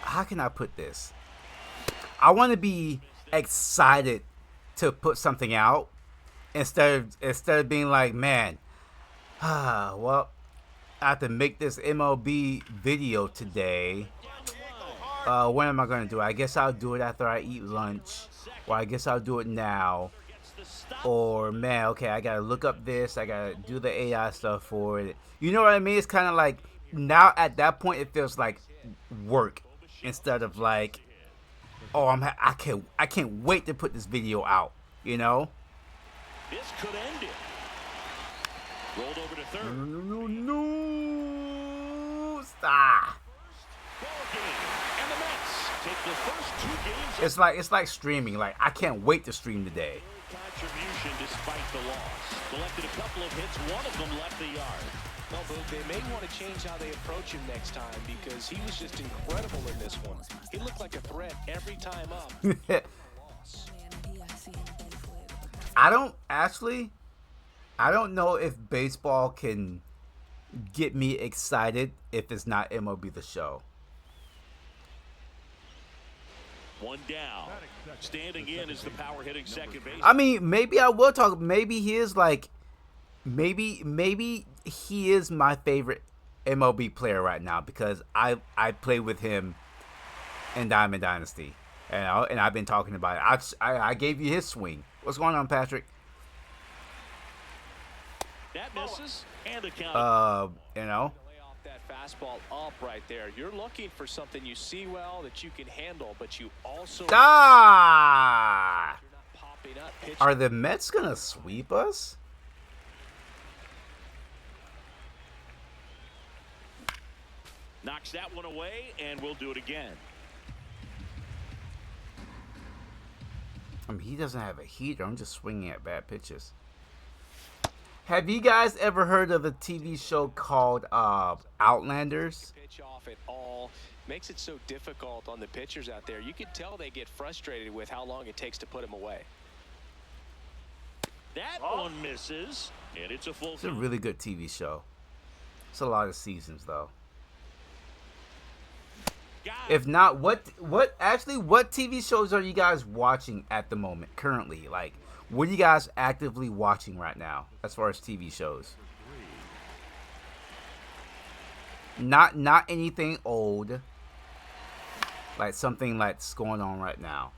How can I put this? I want to be excited to put something out instead of being like, man, well, I have to make this MLB video today. When am I gonna do it? I guess I'll do it after I eat lunch, or I guess I'll do it now. Or man, okay, I gotta look up this. I gotta do the AI stuff for it. You know what I mean? It's kind of like now at that point it feels like work instead of like, oh, I can't wait to put this video out. You know? This could end it. Rolled over to third. No, stop. Ball take the first 2 games. It's like streaming. Like, I can't wait to stream today. Contribution despite the loss. Collected a couple of hits. One of them left the yard. Well, Boog, they may want to change how they approach him next time because he was just incredible in this one. He looked like a threat every time up. I don't know if baseball can get me excited if it's not MLB The Show. One down. Standing in is the power hitting second base. I mean, maybe I will talk. Maybe he is like, maybe he is my favorite MLB player right now because I play with him in Diamond Dynasty, and I've been talking about it. I gave you his swing. What's going on, Patrick? That misses and a count. You know. Lay off that fastball up right there. You're looking for something you see well that you can handle, but you also Ah! you're not popping up. Pitch. Are the Mets gonna sweep us? Knocks that one away, and we'll do it again. I mean, he doesn't have a heater. I'm just swinging at bad pitches. Have you guys ever heard of a TV show called Outlanders? Pitch off at all makes it so difficult on the pitchers out there. You can tell they get frustrated with how long it takes to put him away. That one misses, and it's a full It's a count. really good TV show. It's a lot of seasons though. If not, what TV shows are you guys watching at the moment currently? Like, what are you guys actively watching right now as far as TV shows? Not anything old. Like something that's going on right now.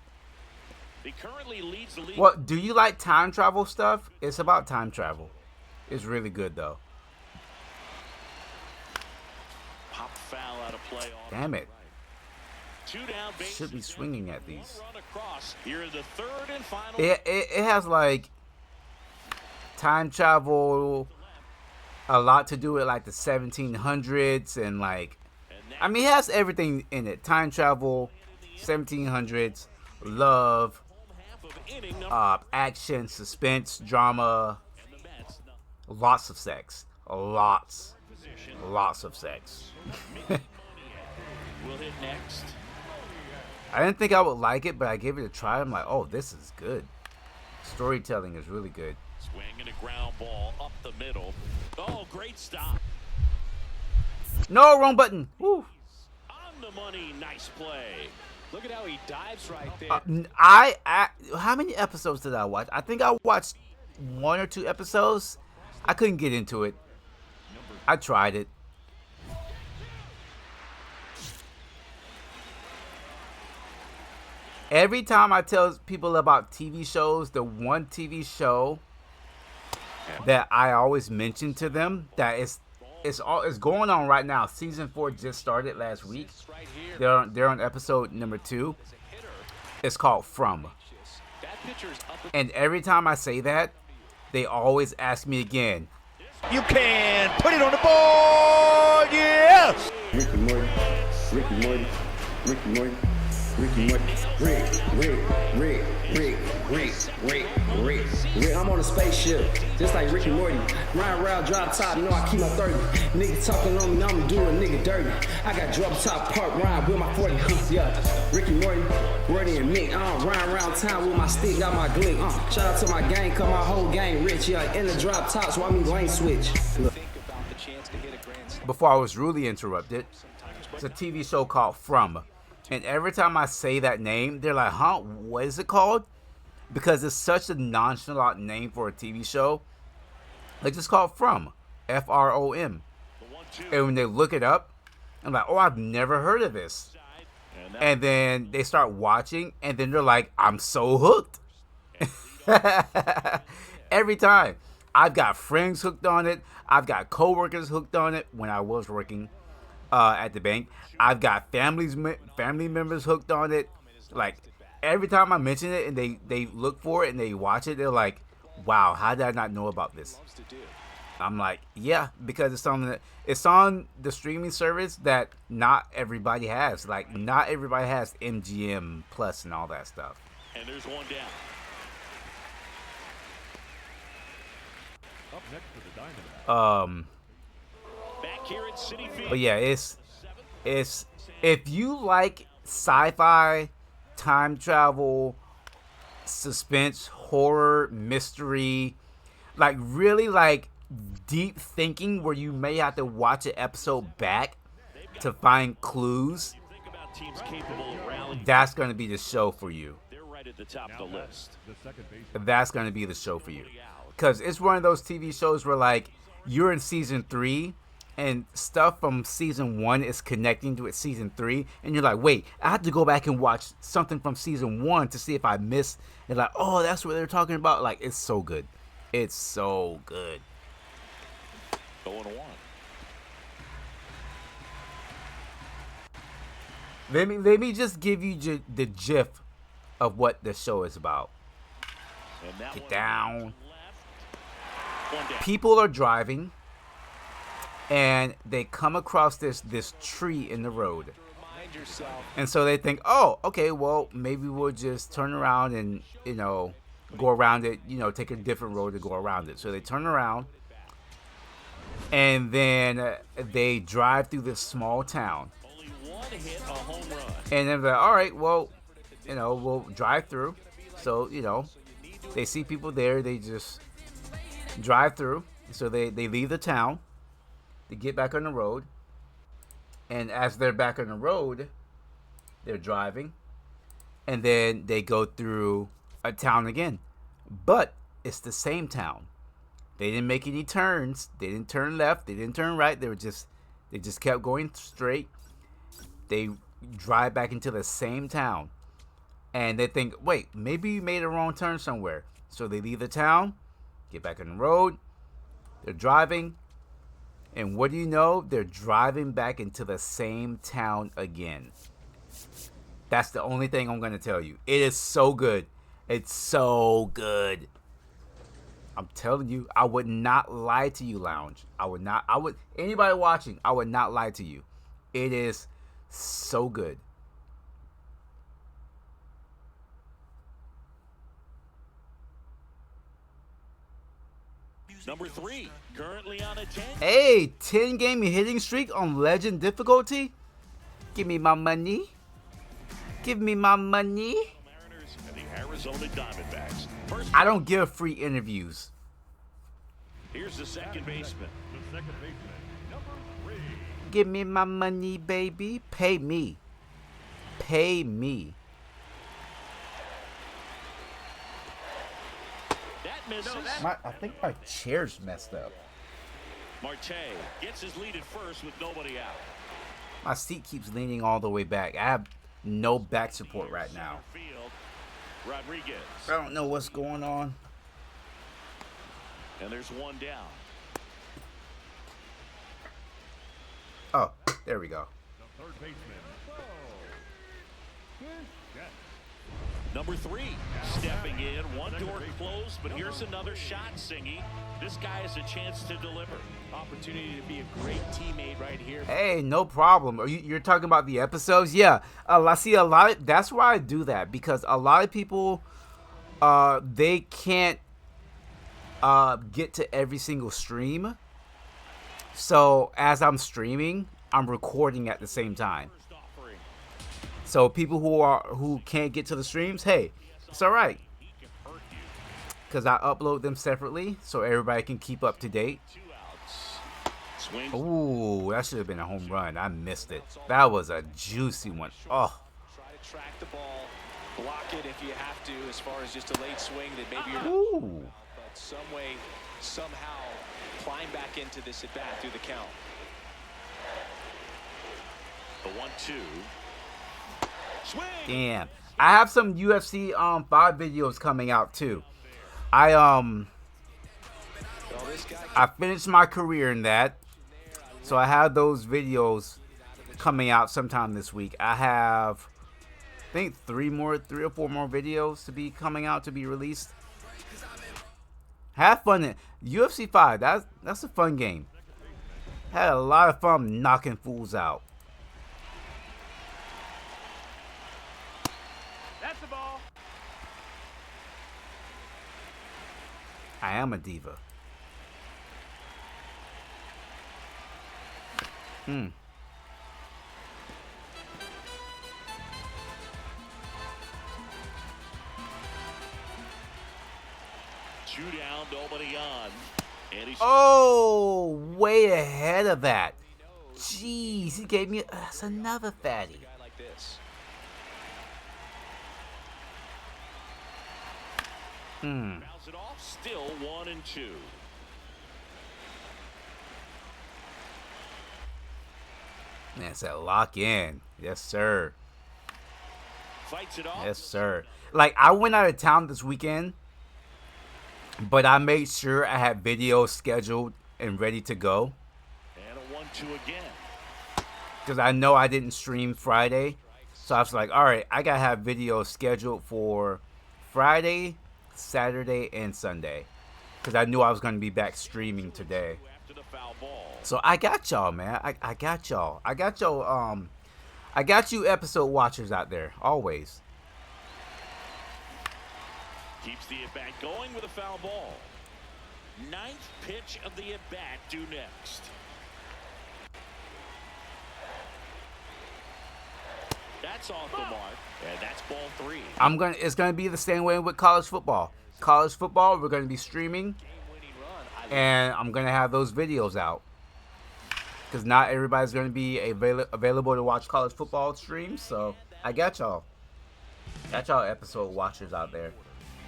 He currently leads the league. What, do you like time travel stuff? It's about time travel. It's really good though. Pop foul out of play. Damn it. 2 down, bases Should be swinging at these. One run across. Here in the third and final. It has like time travel, a lot to do with like the 1700s and like, I mean, it has everything in it. Time travel, 1700s, love, action, suspense, drama, lots of sex, lots of sex. We'll hit next. I didn't think I would like it, but I gave it a try. I'm like, oh, this is good. Storytelling is really good. Swinging a ground ball up the middle. Oh, great stop. No, wrong button. Woo. On the money, nice play. Look at how he dives right there. How many episodes did I watch? I think I watched 1 or 2 episodes. I couldn't get into it. I tried it. Every time I tell people about TV shows, the one TV show that I always mention to them that it's going on right now. Season 4 just started last week. They're on episode number 2. It's called From. And every time I say that, they always ask me again. You can put it on the board. Yes. Ricky Morty, Ricky Morty, Ricky Morty, Ricky Morty, Rick. I'm on a spaceship, just like Ricky Morty. Ryan around, drop top, know I keep my 30. Nigga talking on me, now I'm doing a nigga dirty. I got drop top park, Ryan with my 40. Yeah, Ricky Morty, Morty and Mick. Ryan around town with my stick, got my glick. Shout out to my gang, cause my whole gang rich. Yeah, in the drop top, so I'm lane switch. Look. Before I was really interrupted, it's a TV show called From. And every time I say that name, they're like, huh, what is it called? Because it's such a nonchalant name for a TV show. It's just called From. F-R-O-M. And when they look it up, I'm like, oh, I've never heard of this. And then they start watching, and then they're like, I'm so hooked. Every time. I've got friends hooked on it. I've got coworkers hooked on it when I was working at the bank. I've got family members hooked on it. Like, every time I mention it and they look for it and they watch it, they're like, wow, how did I not know about this? I'm like, yeah, because it's on the streaming service that not everybody has. Like, not everybody has MGM Plus and all that stuff. And there's one down. Up next for the Diamondbacks. Back here at Citi Field. But yeah, it's if you like sci-fi, time travel, suspense, horror, mystery, like really like deep thinking where you may have to watch an episode back to find clues, Think about teams capable of rallying. that's going to be the show for you. They're right at the top of the list. The second baseman. That's going to be the show for you. Because it's one of those TV shows where, like, you're in season 3 and stuff from season 1 is connecting to it season 3. And you're like, wait, I have to go back and watch something from season 1 to see if I missed. And like, oh, that's what they're talking about. Like, it's so good. It's so good. 0-1. Let me just give you the gif of what the show is about. And that Get one down. left. One down. People are driving, and they come across this tree in the road. Remind yourself. And so they think, oh, okay, well, maybe we'll just turn around and, go around it, take a different road to go around it. So they turn around, and then they drive through this small town. Only one hit, a home run. And then they're like, all right, well, we'll drive through. So, they see people there. They just drive through. So they leave the town. They get back on the road. And as they're back on the road, they're driving. And then they go through a town again. But it's the same town. They didn't make any turns. They didn't turn left. They didn't turn right. They just kept going straight. They drive back into the same town. And they think, wait, maybe you made a wrong turn somewhere. So they leave the town, get back on the road. They're driving. And what do you know? They're driving back into the same town again. That's the only thing I'm going to tell you. It is so good. It's so good. I'm telling you, I would not lie to you, Lounge. Anybody watching, I would not lie to you. It is so good. Number 3, currently on a 10. Hey, 10-game hitting streak on Legend difficulty? Give me my money. Give me my money. Mariners and the Arizona Diamondbacks. First, I don't give free interviews. here's the second baseman. The second baseman. Number 3. Give me my money, baby. Pay me. Pay me. That misses. I think my chair's messed up. Marte gets his lead at first with nobody out. My seat keeps leaning all the way back. I have no back support right now. Field, Rodriguez. I don't know what's going on. And there's one down. Oh, there we go. The third baseman. Number 3, stepping in. One door closed, but here's another shot, Singy. This guy has a chance to deliver. Opportunity to be a great teammate right here. Hey, no problem. You're talking about the episodes? Yeah. I see a lot. That's why I do that, because a lot of people, they can't get to every single stream. So as I'm streaming, I'm recording at the same time. First offering. So people who can't get to the streams, hey, it's all right, He can hurt you. because I upload them separately so everybody can keep up to date. 2 outs. Swings. Ooh, that should have been a home run. I missed it. That was a juicy one. Oh, Try to track the ball, block it if you have to, as far as just a late swing that maybe you're not. ooh. But some way, somehow, climb back into this at bat through the count. The 1-2. Swing. Damn. I have some UFC 5 videos coming out too. I finished my career in that. So I have those videos coming out sometime this week. I have, I think, 3 or 4 more videos to be coming out, to be released. Have fun in UFC 5. That's a fun game. Had a lot of fun knocking fools out. That's the ball. I am a diva. Two down, nobody on. And he's Oh, way ahead of that. Jeez, he gave me that's another fatty. guy like this. fouls it off. Still 1-2. That's that lock in. Yes, sir. Fights it off. Yes, sir. Like, I went out of town this weekend, but I made sure I had videos scheduled and ready to go. And a 1-2 again. Because I know I didn't stream Friday. So I was like, all right, I got to have videos scheduled for Friday, Saturday, and Sunday. Because I knew I was going to be back streaming today. After the foul ball. So I got y'all, man. I got y'all. I got you episode watchers out there, always. Keeps the at-bat going with a foul ball. Ninth pitch of the at-bat due next. That's off the mark, and that's ball 3. It's gonna be the same way with college football. College football, we're gonna be streaming, and I'm gonna have those videos out. Because not everybody's gonna be available to watch college football streams, so I got y'all. Got y'all episode watchers out there.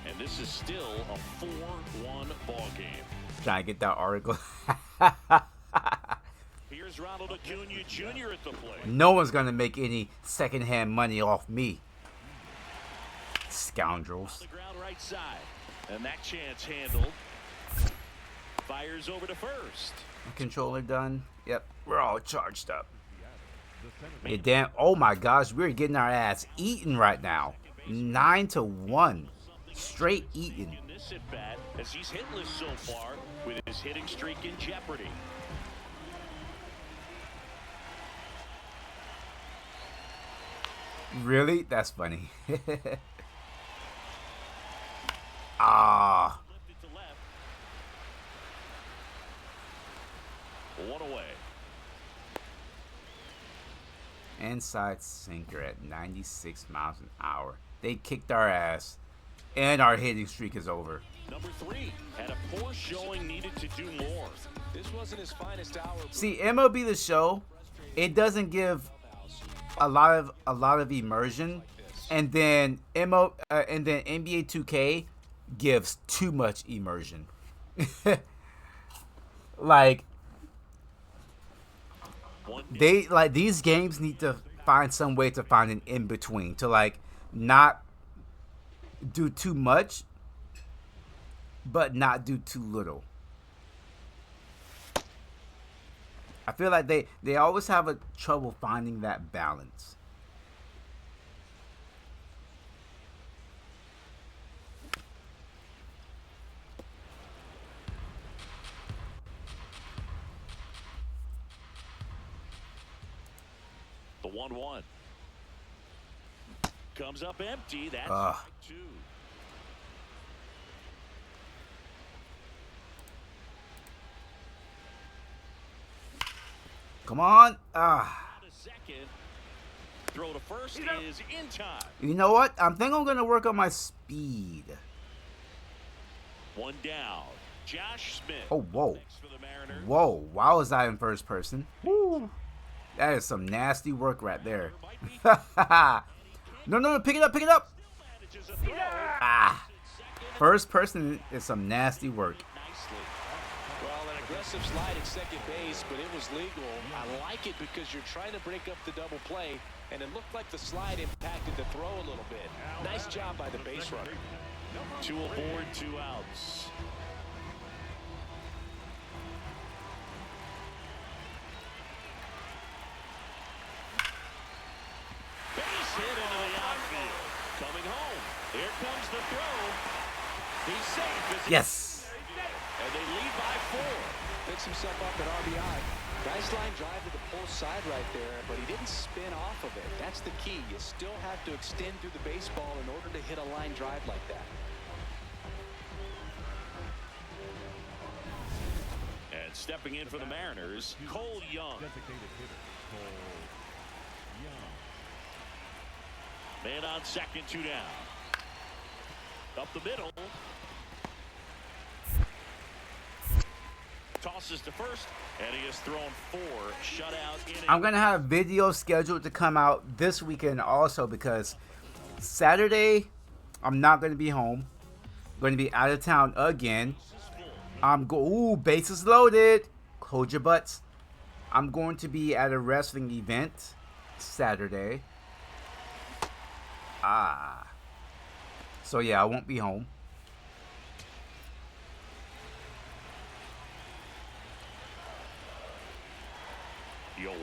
And this is still a 4-1 ball game. Trying to get that article. Here's Ronald Acuna Jr. at the plate. No one's gonna make any secondhand money off me. Scoundrels. On the ground right side. And that chance handled. Fires over to first. Controller done. Yep, we're all charged up. Yeah, damn. Oh my gosh, we're getting our ass eaten right now. 9-1. Straight eaten. In this at bat, as he's hitless so far, with his hitting streak in jeopardy. Really? That's funny. Ah. Lifted to left. One away. Inside sinker at 96 miles an hour. They kicked our ass. And our hitting streak is over. Number 3 had a poor showing, needed to do more. This wasn't his finest hour. See, MLB The Show, it doesn't give a lot of immersion, and then NBA 2K gives too much immersion. Like these games need to find some way to find an in between to like not do too much, but not do too little. I feel like they always have a trouble finding that balance. The 1-1 comes up empty. That's 2. Come on. A second. Throw to first is in time. You know what? I think I'm going to work on my speed. One down. Josh Smith. Oh, whoa. Next for the Mariners. Whoa. Why was I in first person? Woo. That is some nasty work right there. No. Pick it up. Still manages a throw. Ah. First person is some nasty work. Nicely. Well, an aggressive slide at second base, but it was legal. I like it because you're trying to break up the double play, and it looked like the slide impacted the throw a little bit. Nice job by the base runner. 2 aboard, 2 outs. Base hit into the outfield. Coming home. Here comes the throw. He's safe. Yes. picks himself up at RBI. Nice line drive to the pull side right there, but he didn't spin off of it. That's the key. You still have to extend through the baseball in order to hit a line drive like that. And stepping in for the Mariners, Cole Young. Designated hitter, Cole Young. Man on second, 2 down. Up the middle. Tosses to first, and he has thrown 4 shutout innings. I'm going to have videos scheduled to come out this weekend also because Saturday, I'm not going to be home. I'm going to be out of town again. Ooh, bases loaded. Hold your butts. I'm going to be at a wrestling event Saturday. So yeah, I won't be home. Yo, 1.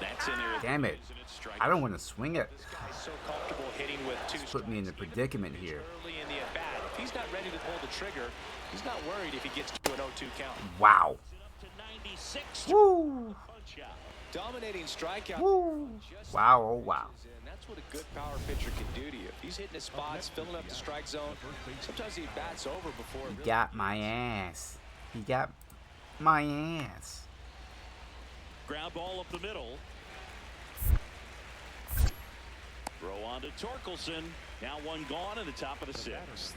That's in there. Damn it. I don't want to swing it. This guy's so comfortable hitting with 2 It's put me in a strikes, predicament here. early in the at-bat. If he's not ready to pull the trigger, he's not worried if he gets to an 0-2 count. Wow. Up to 96. Woo. Punch out. Dominating strikeout. Woo. Just Wow, oh wow. and that's what a good power pitcher can do to you. If he's hitting his spots, filling up the strike zone, sometimes he bats over before it He really got my ass. He got my ass. Ground ball up the middle. Throw on to Torkelson. Now 1 gone in the top of the 6th.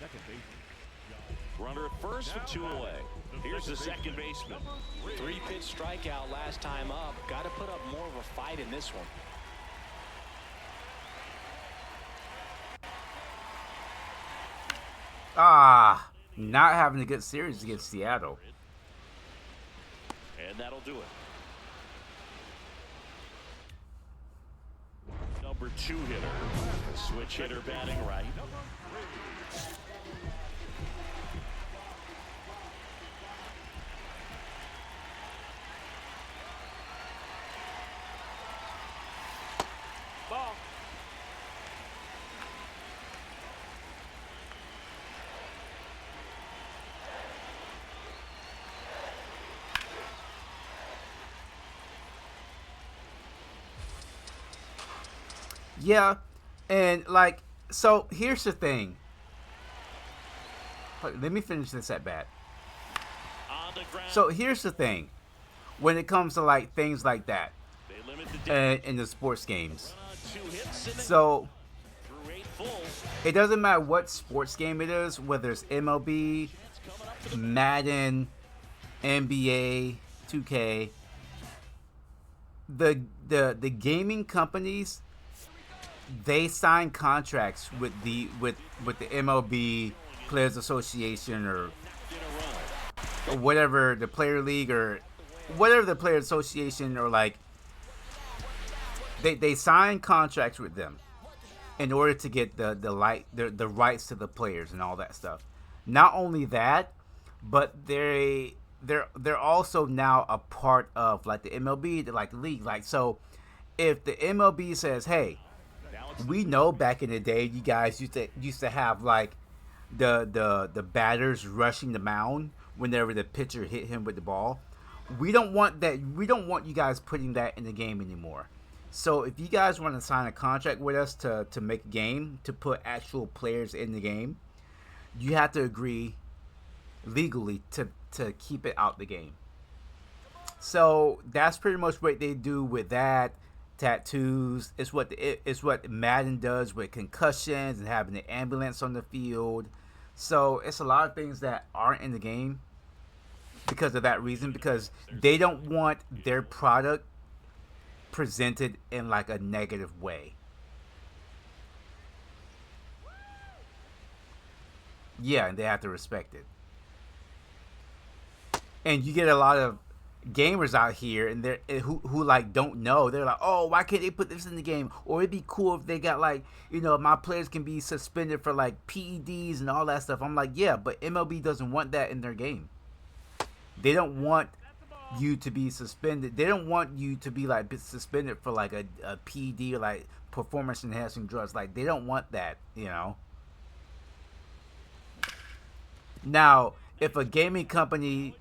Second baseman, Runner at first with 2 away. Here's the second baseman. 3-pitch strikeout last time up. Got to put up more of a fight in this one. Not having a good series against Seattle. And that'll do it. Number 2 hitter. Switch hitter batting right. Ball. Yeah, and like, so here's the thing. Let me finish this at bat. On the ground. So here's the thing. When it comes to like things like that They limit the damage. in the sports games. Run on 2 hits and So through 8 full. it doesn't matter what sports game it is, whether it's MLB, Coming up to the Madden, NBA, 2K. The gaming companies, they sign contracts with the MLB Players Association or whatever, the Player League or whatever the Player Association, or like they sign contracts with them in order to get the rights to the players and all that stuff. Not only that, but they're also now a part of like the MLB, like the league. Like, so if the MLB says, hey, we know back in the day you guys used to have like the batters rushing the mound whenever the pitcher hit him with the ball. We don't want that. We don't want you guys putting that in the game anymore. So if you guys want to sign a contract with us to make a game, to put actual players in the game, you have to agree legally to keep it out the game. So that's pretty much what they do with that. Tattoos. It's what Madden does with concussions and having the ambulance on the field. So it's a lot of things that aren't in the game because of that reason, because they don't want their product presented in like a negative way. Yeah, and they have to respect it. And you get a lot of gamers out here and they're who like don't know. They're like, oh, why can't they put this in the game? Or it'd be cool if they got like, you know, my players can be suspended for like PEDs and all that stuff. I'm like, yeah, but MLB doesn't want that in their game. They don't want you to be suspended. They don't want you to be like suspended for like a PED or like performance enhancing drugs. Like, they don't want that, you know. Now, if a gaming company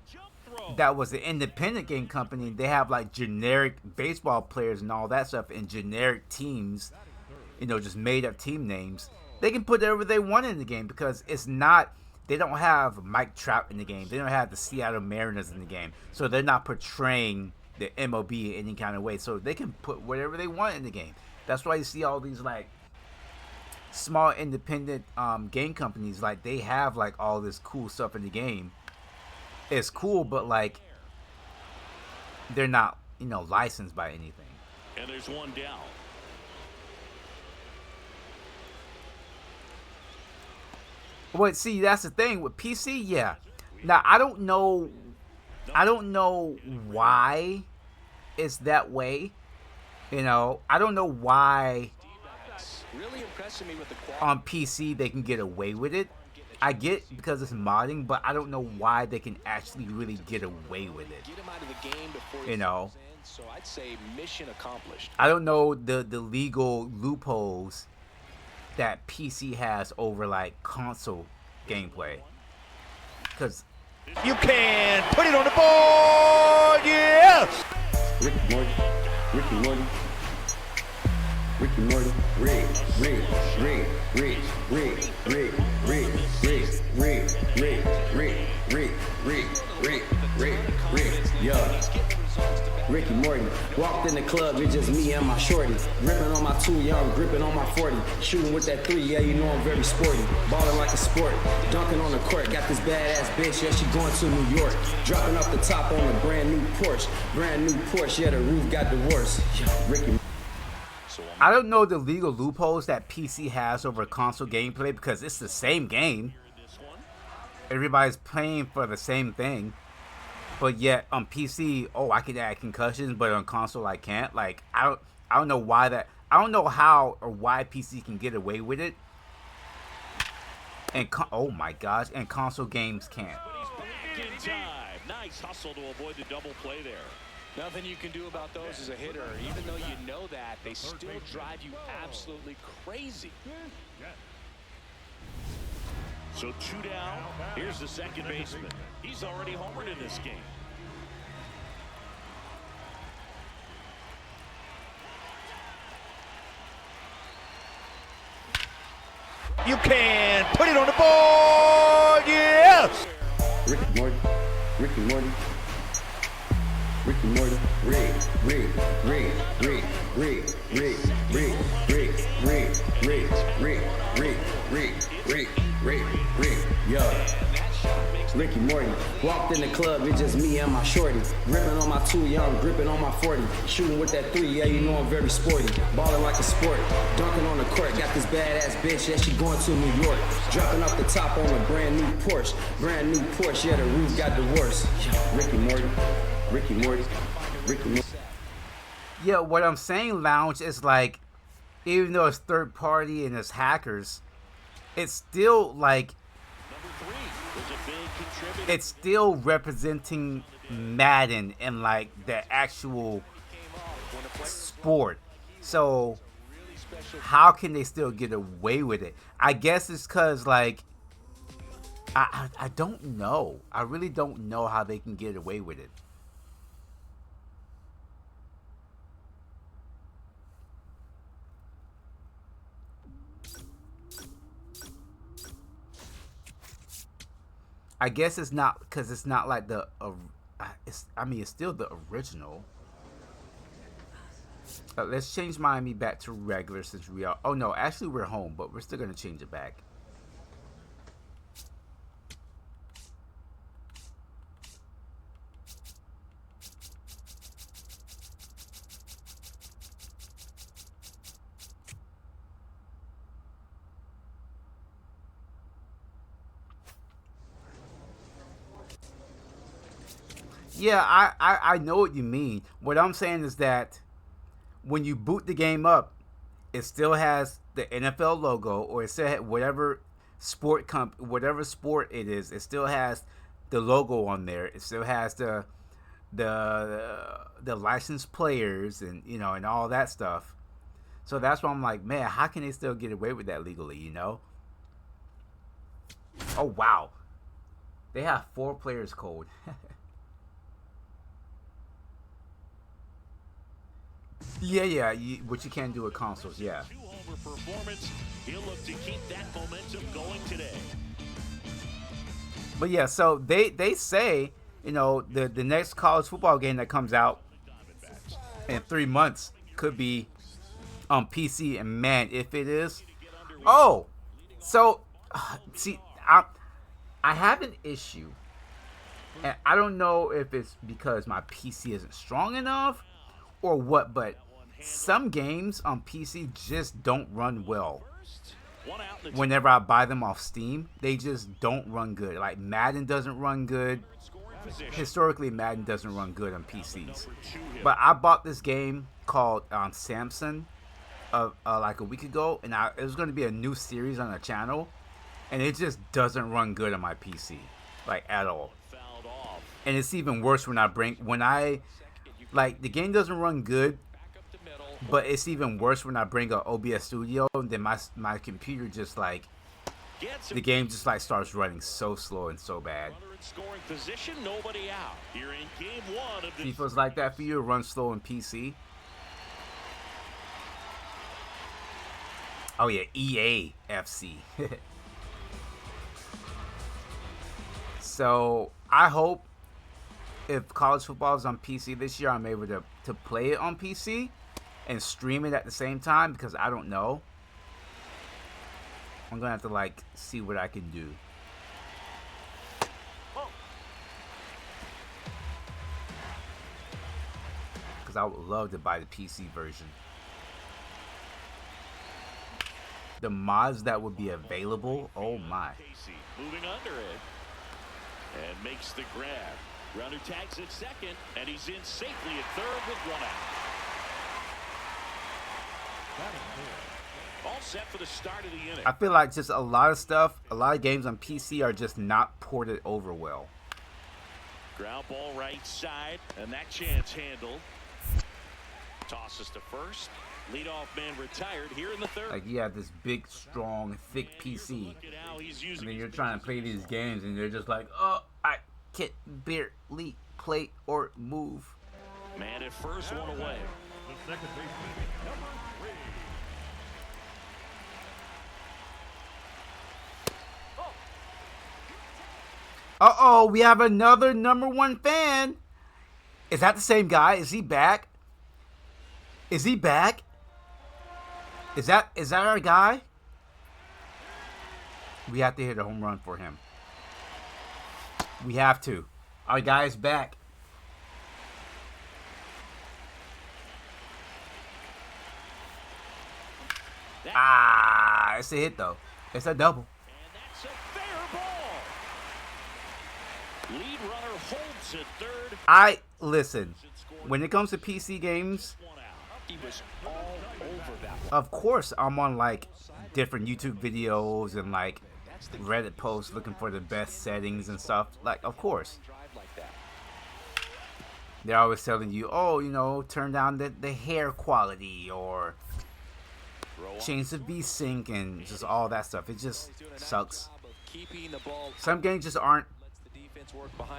that was an independent game company, they have like generic baseball players and all that stuff and generic teams, just made up team names, they can put whatever they want in the game because it's not, they don't have Mike Trout in the game. They don't have the Seattle Mariners in the game. So they're not portraying the MLB in any kind of way. So they can put whatever they want in the game. That's why you see all these like small independent game companies, like they have like all this cool stuff in the game. It's cool, but like they're not, licensed by anything. And there's one down. But see, that's the thing with PC. Yeah. Now I don't know why it's that way. I don't know why Really impressing me with the quality. on PC they can get away with it. I get because it's modding, but I don't know why they can actually really get away with it. Get him out of the game before he You know. falls in, so I'd say mission accomplished. I don't know the legal loopholes that PC has over like console gameplay. Because You can put it on the board. Yes. Ricky Morty, Ricky Morty, Ricky Morty, Rick, Rick, Rick, Rick, Rick, Rick, Rick, Rick, Rick, Rick, Rick, Rick, Rick, Rick, Rick, Rick, yeah. Ricky Morty, walked in the club, it's just me and my shorty. Gripping on my 2, young, gripping on my 40. Shooting with that 3, yeah, you know I'm very sporty. Balling like a sport, dunking on the court. Got this badass bitch, yeah, she going to New York. Dropping off the top on a brand new Porsche, yeah, the roof got divorced. Yeah, Ricky. I don't know the legal loopholes that PC has over console gameplay because it's the same game. Everybody's playing for the same thing. But yet on PC, I can add concussions, but on console I can't. Like I don't know why that. I don't know how or why PC can get away with it. And oh my gosh, and console games can't. But he's back in time. Nice hustle to avoid the double play there. Nothing you can do about those as a hitter. Even though you know that, they still drive you absolutely crazy. So 2 down. Here's the second baseman. He's already homered in this game. You can put it on the board. Yes. Ricky Morty, Ricky Morty, Ricky Morty, Rick, Rick, Rick, Rick, Rick, Rick, Rick, Rick, Rick, Rick, Rick, Rick, Rick, Rick, Rick, Rick, yeah. Ricky Morty, walked in the club, it's just me and my shorty. Gripping on my 2, young, gripping on my 40. Shooting with that 3, yeah, you know I'm very sporty. Balling like a sport, dunking on the court. Got this badass bitch, yeah, she going to New York. Dropping off the top on a brand new Porsche, yeah, the roof got divorced. Ricky Morty, Ricky Morty, Ricky Morty. Yeah, what I'm saying, Lounge, is like, even though it's third party and it's hackers, it's still like, Number 3 was a big contributor. it's still representing Madden and like the actual sport. So how can they still get away with it? I guess it's because like I don't know. I really don't know how they can get away with it. I guess it's not because it's not like the. It's still the original. Let's change Miami back to regular since we are. Oh no, actually we're home, but we're still gonna change it back. Yeah, I know what you mean. What I'm saying is that when you boot the game up, it still has the NFL logo, or it still has whatever whatever sport it is. It still has the logo on there. It still has the licensed players and and all that stuff. So that's why I'm like, man, how can they still get away with that legally? Oh wow. They have 4 players code. Yeah, which you can't do with consoles, yeah. 2-homer performance. He'll look to keep that momentum going today. But yeah, so they say, you know, the next college football game that comes out in 3 months could be on PC, and man, if it is, so see, I have an issue, and I don't know if it's because my PC isn't strong enough or what, but some games on PC just don't run well. Whenever I buy them off Steam, they just don't run good. Like Madden doesn't run good. Historically, Madden doesn't run good on PCs. But I bought this game called Samson like a week ago, and it was going to be a new series on the channel, and it just doesn't run good on my PC, like at all. And it's even worse when the game doesn't run good, but it's even worse when I bring a OBS Studio, and then my computer just like, the game just like starts running so slow and so bad. FIFA's like that for you to run slow in PC? Oh yeah, EA FC. So I hope if college football is on PC this year, I'm able to play it on PC and stream it at the same time, because I don't know. I'm gonna have to like see what I can do. Because I would love to buy the PC version. The mods that would be available, oh my. Moving under it. And makes the grab. Runner tags at second, and he's in safely at third with 1 out. All set for the start of the inning. I feel like just a lot of games on PC are just not ported over well. Ground ball right side, and that chance handled. Tosses to first. Leadoff man retired here in the third. Like you have this big, strong, thick PC, and then you're trying to play these games, and they're just like, oh, I can barely play or move. Man at first, 1 away. The second baseman, number 3. Uh-oh, we have another number 1 fan. Is that the same guy? Is he back? Is he back? Is that our guy? We have to hit a home run for him. We have to. Our guy's back. It's a hit though. It's a double. And that's a fair ball. Lead runner holds at third. Listen, when it comes to PC games, He was all over that one. of course I'm on like different YouTube videos and like Reddit posts looking for the best settings and stuff. Like, of course. They're always telling you, oh, you know, turn down the hair quality or change the V-Sync and just all that stuff. It just sucks. Some games just aren't.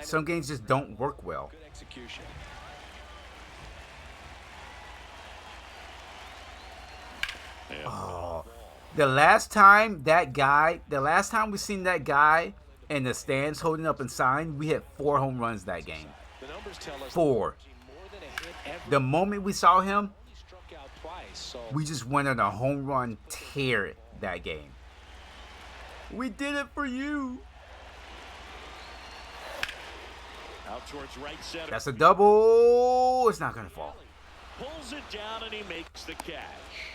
Some games just don't work well. Oh, the last time we seen that guy in the stands holding up a sign, we hit 4 home runs that game. 4. The moment we saw him, we just went on a home run tear that game. We did it for you. Out towards right center. That's a double. It's not gonna fall. Pulls it down and he makes the catch.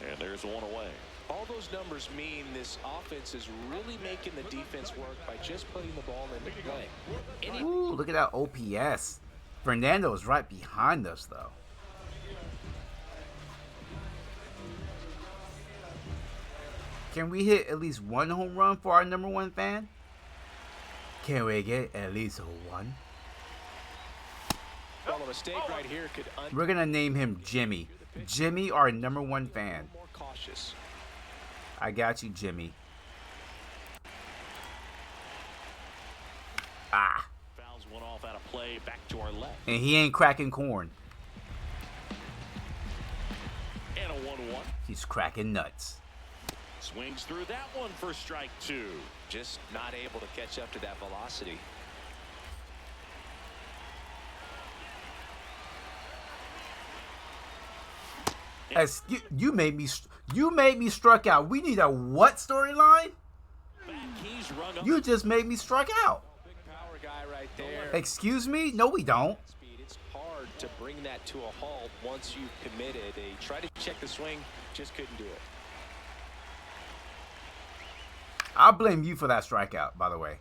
And there's 1 away. All those numbers mean this offense is really making the defense work by just putting the ball into play. Ooh, look at that OPS. Fernando's right behind us, though. Can we hit at least 1 home run for our number 1 fan? Can we get at least 1? Well, a mistake right here could We're going to name him Jimmy. Jimmy, our number 1 fan. more cautious. I got you, Jimmy. to our left. And he ain't cracking corn. And a 1-1. He's cracking nuts. Swings through that one for strike 2. Just not able to catch up to that velocity. You made me struck out. We need a what storyline? You just made me struck out. Big power guy right there. Excuse me? No, we don't. It's hard to bring that to a halt once you've committed. They tried to check the swing, just couldn't do it. I'll blame you for that strikeout, by the way.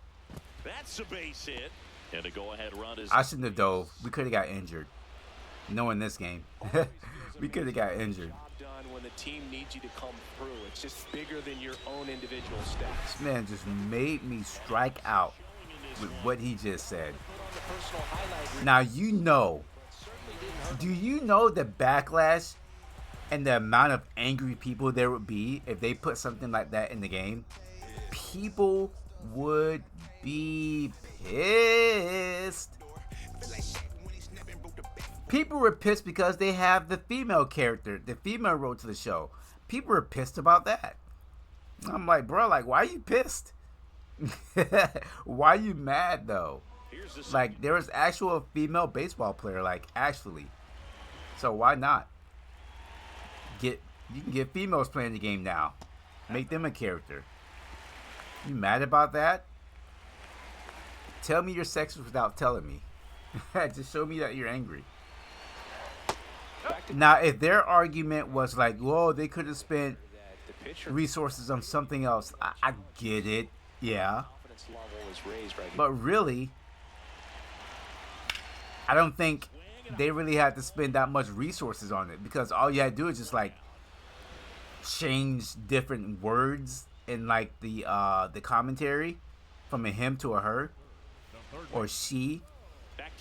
That's a base hit. And a go-ahead run is... I shouldn't have dove. We could have got injured. Knowing this game. We could have got injured. Done when the team needs you to come through. It's just bigger than your own individual stats. This man just made me strike out with what he just said. Now you know. Do you know the backlash and the amount of angry people there would be if they put something like that in the game? People would be pissed. People were pissed because they have the female character, the female road to the show. People were pissed about that. I'm like, bro, like, why are you pissed? Why are you mad, though? Like, there was actual female baseball player, like, actually. So why not? You can get females playing the game now. Make them a character. You mad about that? Tell me you're sexist without telling me. Just show me that you're angry. Now, if their argument was like, whoa, they could have spent resources on something else, I get it. Yeah. But really, I don't think they really had to spend that much resources on it, because all you had to do is just like change different words in like the commentary from a him to a her or she,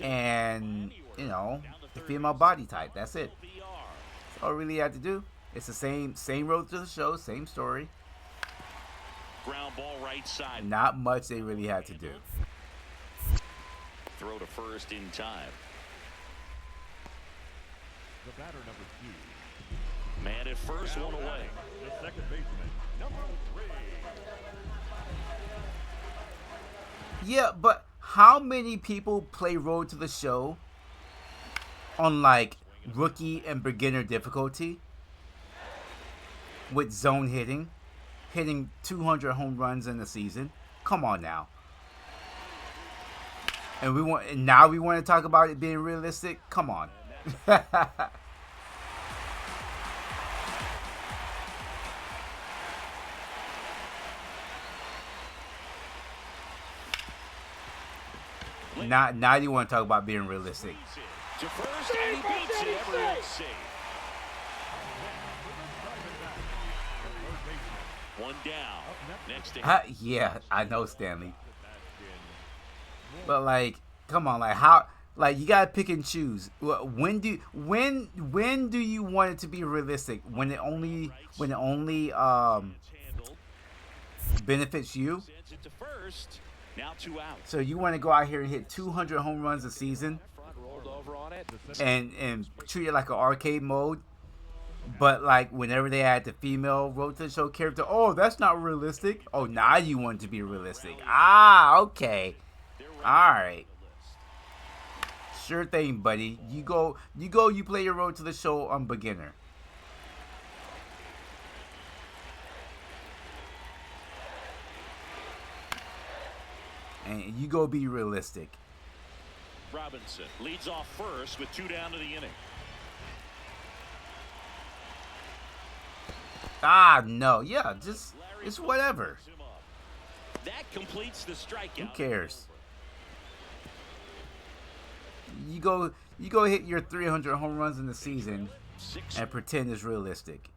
and you know, the female body type. That's it. That's all really had to do. It's the same road to the show, same story. Ground ball right side. Not much they really had to do. Throw to first in time. The batter, number 2. Man at first, one away. The second baseman, number 3. Yeah, but how many people play Road to the Show on like rookie and beginner difficulty with zone hitting 200 home runs in a season? Come on now. And now we want to talk about it being realistic? Come on. Now you want to talk about being realistic. To first, and he beats it. Everyone's safe. One down. Next to yeah, I know, Stanley. But like, come on, like how? Like you gotta pick and choose. When do you want it to be realistic? When it only benefits you. Now 2 out. So you want to go out here and hit 200 home runs a season, and treat it like an arcade mode. But like whenever they add the female Road to the Show character, oh, that's not realistic. Oh, now you want it to be realistic. Ah, okay. All right. Sure thing, buddy. You play your Road to the Show on beginner. And you go be realistic. Robinson leads off first with 2 down to the inning. Ah, no. Yeah, just it's whatever. That completes the strikeout. Who cares? You go hit your 300 home runs in the season and pretend it's realistic.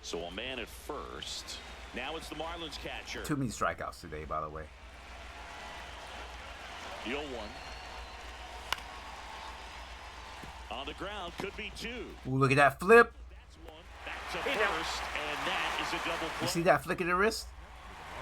So a man at first. Now it's the Marlins catcher. Too many strikeouts today, by the way. The 0-1. On the ground, could be 2. Ooh, look at that flip. That's one. Back to first, and that is a double play. You see that flick of the wrist?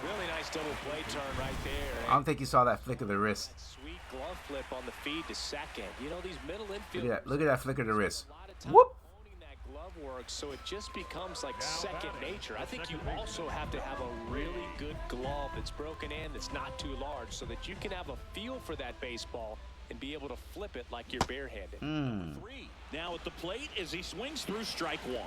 Really nice double play turn right there. I don't think you saw that flick of the wrist. Sweet glove flip on the feed to second. You know, these middle infielders. Look at that flick of the wrist. A lot of time Whoop. honing that glove work, so it just becomes like second nature. I think you also have to have a really good glove that's broken in, that's not too large, so that you can have a feel for that baseball and be able to flip it like you're barehanded. 3. Now at the plate as he swings through strike 1.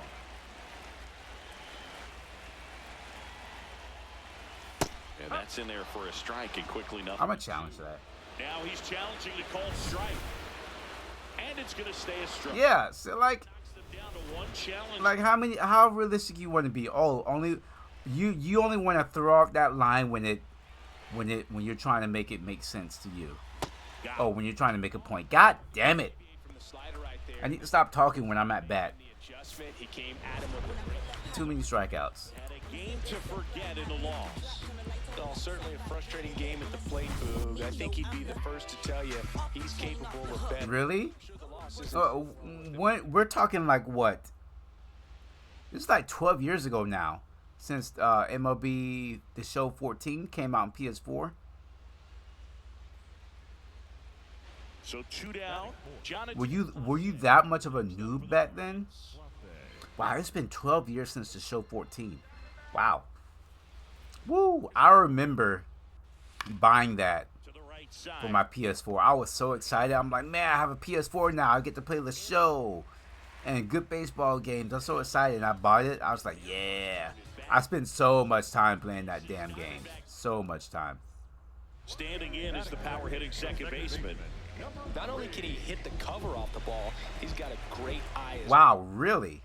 And that's in there for a strike, and quickly nothing. I'm going to challenge that. Now he's challenging the called strike. And it's going to stay a strike. Yeah, so like, Knocks them down to 1 challenge. like how realistic you want to be? Oh, only you only want to throw off that line when you're trying to make it make sense to you. Oh, when you're trying to make a point. God damn it. From the slider right there. I need to stop talking when I'm at bat. The adjustment, he came at him with the Too many strikeouts. Had a game to forget in the loss. well, certainly a frustrating game at the plate, Boog. I think he'd be the first to tell you he's capable of better. Really? Sure, the loss isn't We're talking like what? It's like 12 years ago now since MLB The Show 14 came out on PS4. So 2 down. Were you that much of a noob back then? Wow, it's been 12 years since The Show 14. Wow. Woo! I remember buying that To the right side. for my PS4. I was so excited. I'm like, man, I have a PS4 now. I get to play The Show and good baseball games. I'm so excited. And I bought it. I was like, yeah. I spent so much time playing that damn game. So much time. Standing in is the power hitting second baseman. Not only can he hit the cover off the ball, he's got a great eye as Wow, really?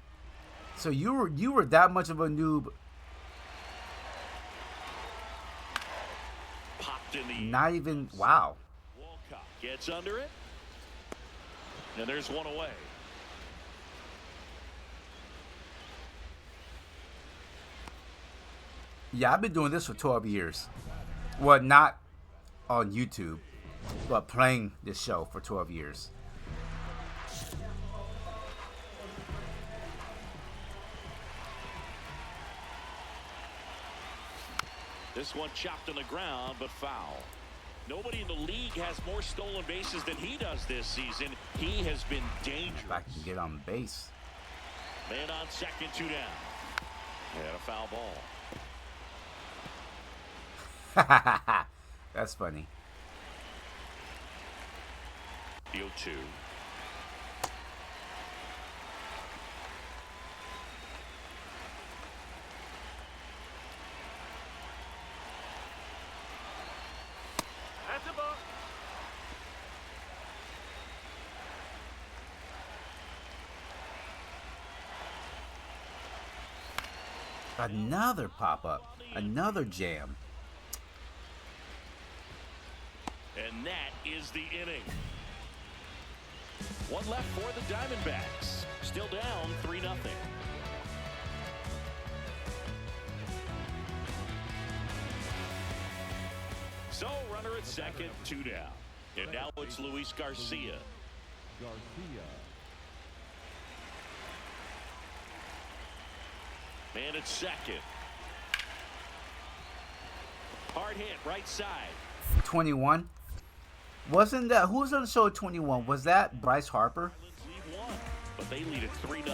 So you were that much of a noob? Popped in the Not even. Wow. Walcott gets under it. And there's one away. Yeah, I've been doing this for 12 years. Well, not on YouTube, but playing this show for 12 years. This one chopped on the ground, but foul. Nobody in the league has more stolen bases than he does this season. He has been dangerous. If I can get on base. Man on second, 2 down. And a foul ball. That's funny. The 0-2. That's a ball. Another pop-up. Another jam. And that is the inning. One left for the Diamondbacks. Still down 3-0. So runner at second, 2 down. And now it's Luis Garcia. Garcia. Man at second. Hard hit right side. 21. Wasn't that, who was on the show at 21? Was that Bryce Harper? Lead one, but they lead it 3-0.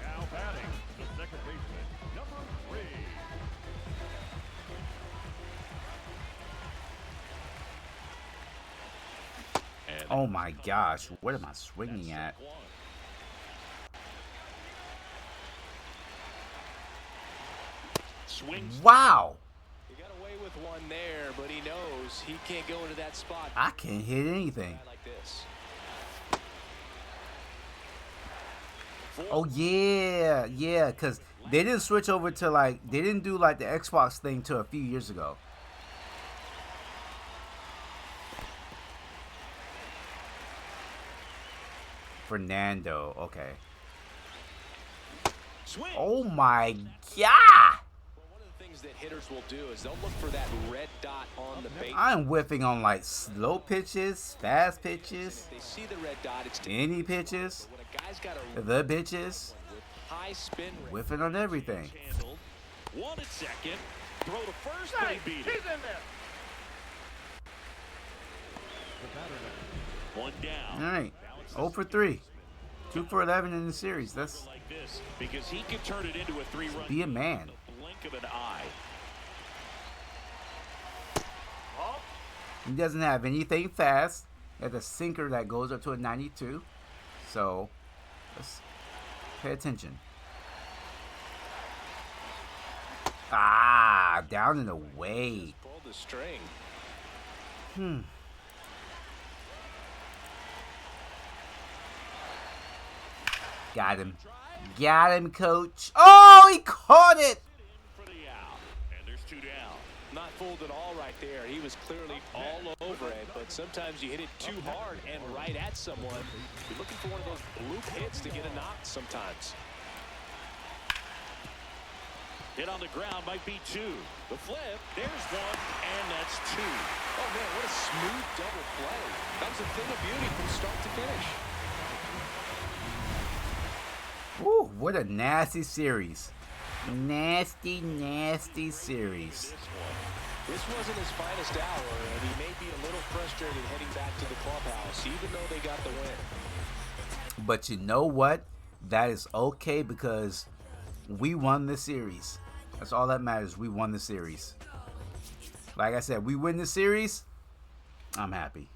Now batting, the second baseman, number 3. And Oh my gosh, what am I swinging at? one. Swings. Wow! he got away with one there, but he knows he can't go into that spot I can't hit anything. like this. Oh yeah, yeah, because they didn't switch over to like, they didn't do like the Xbox thing till a few years ago. Fernando, okay. Swing. Oh my god! Well, one of the things things that hitters will do is they'll look for that red dot on the base. I'm whiffing on like slow pitches, fast pitches, They see the red dot. It's any pitches, when a guy's got a the bitches, with high spin rate. whiffing on everything. Handled. One at second. Throw to first, but he beat He's it. in there. One down. All right, 0 for 3, 2 for 11 in the series. That's Like this, because he could turn it into a 3-run. be a man. The blink of an eye. He doesn't have anything fast. He has a sinker that goes up to a 92. So let's pay attention. Ah, down and away. Pulled the string. Got him. Got him, coach. Oh, he caught it. For the out. And there's 2 down. Not fooled at all right there. He was clearly all over it, but sometimes you hit it too hard and right at someone. You're looking for one of those bloop hits to get a knock sometimes. Hit on the ground might be 2. The flip, there's 1, and that's 2. Oh, man, what a smooth double play. That was a thing of beauty from start to finish. Ooh, what a nasty series. Nasty, nasty series. This wasn't his finest hour, and he may be a little frustrated heading back to the clubhouse, even though they got the win. But you know what? That is okay because we won the series. That's all that matters. We won the series. Like I said, we win the series. I'm happy.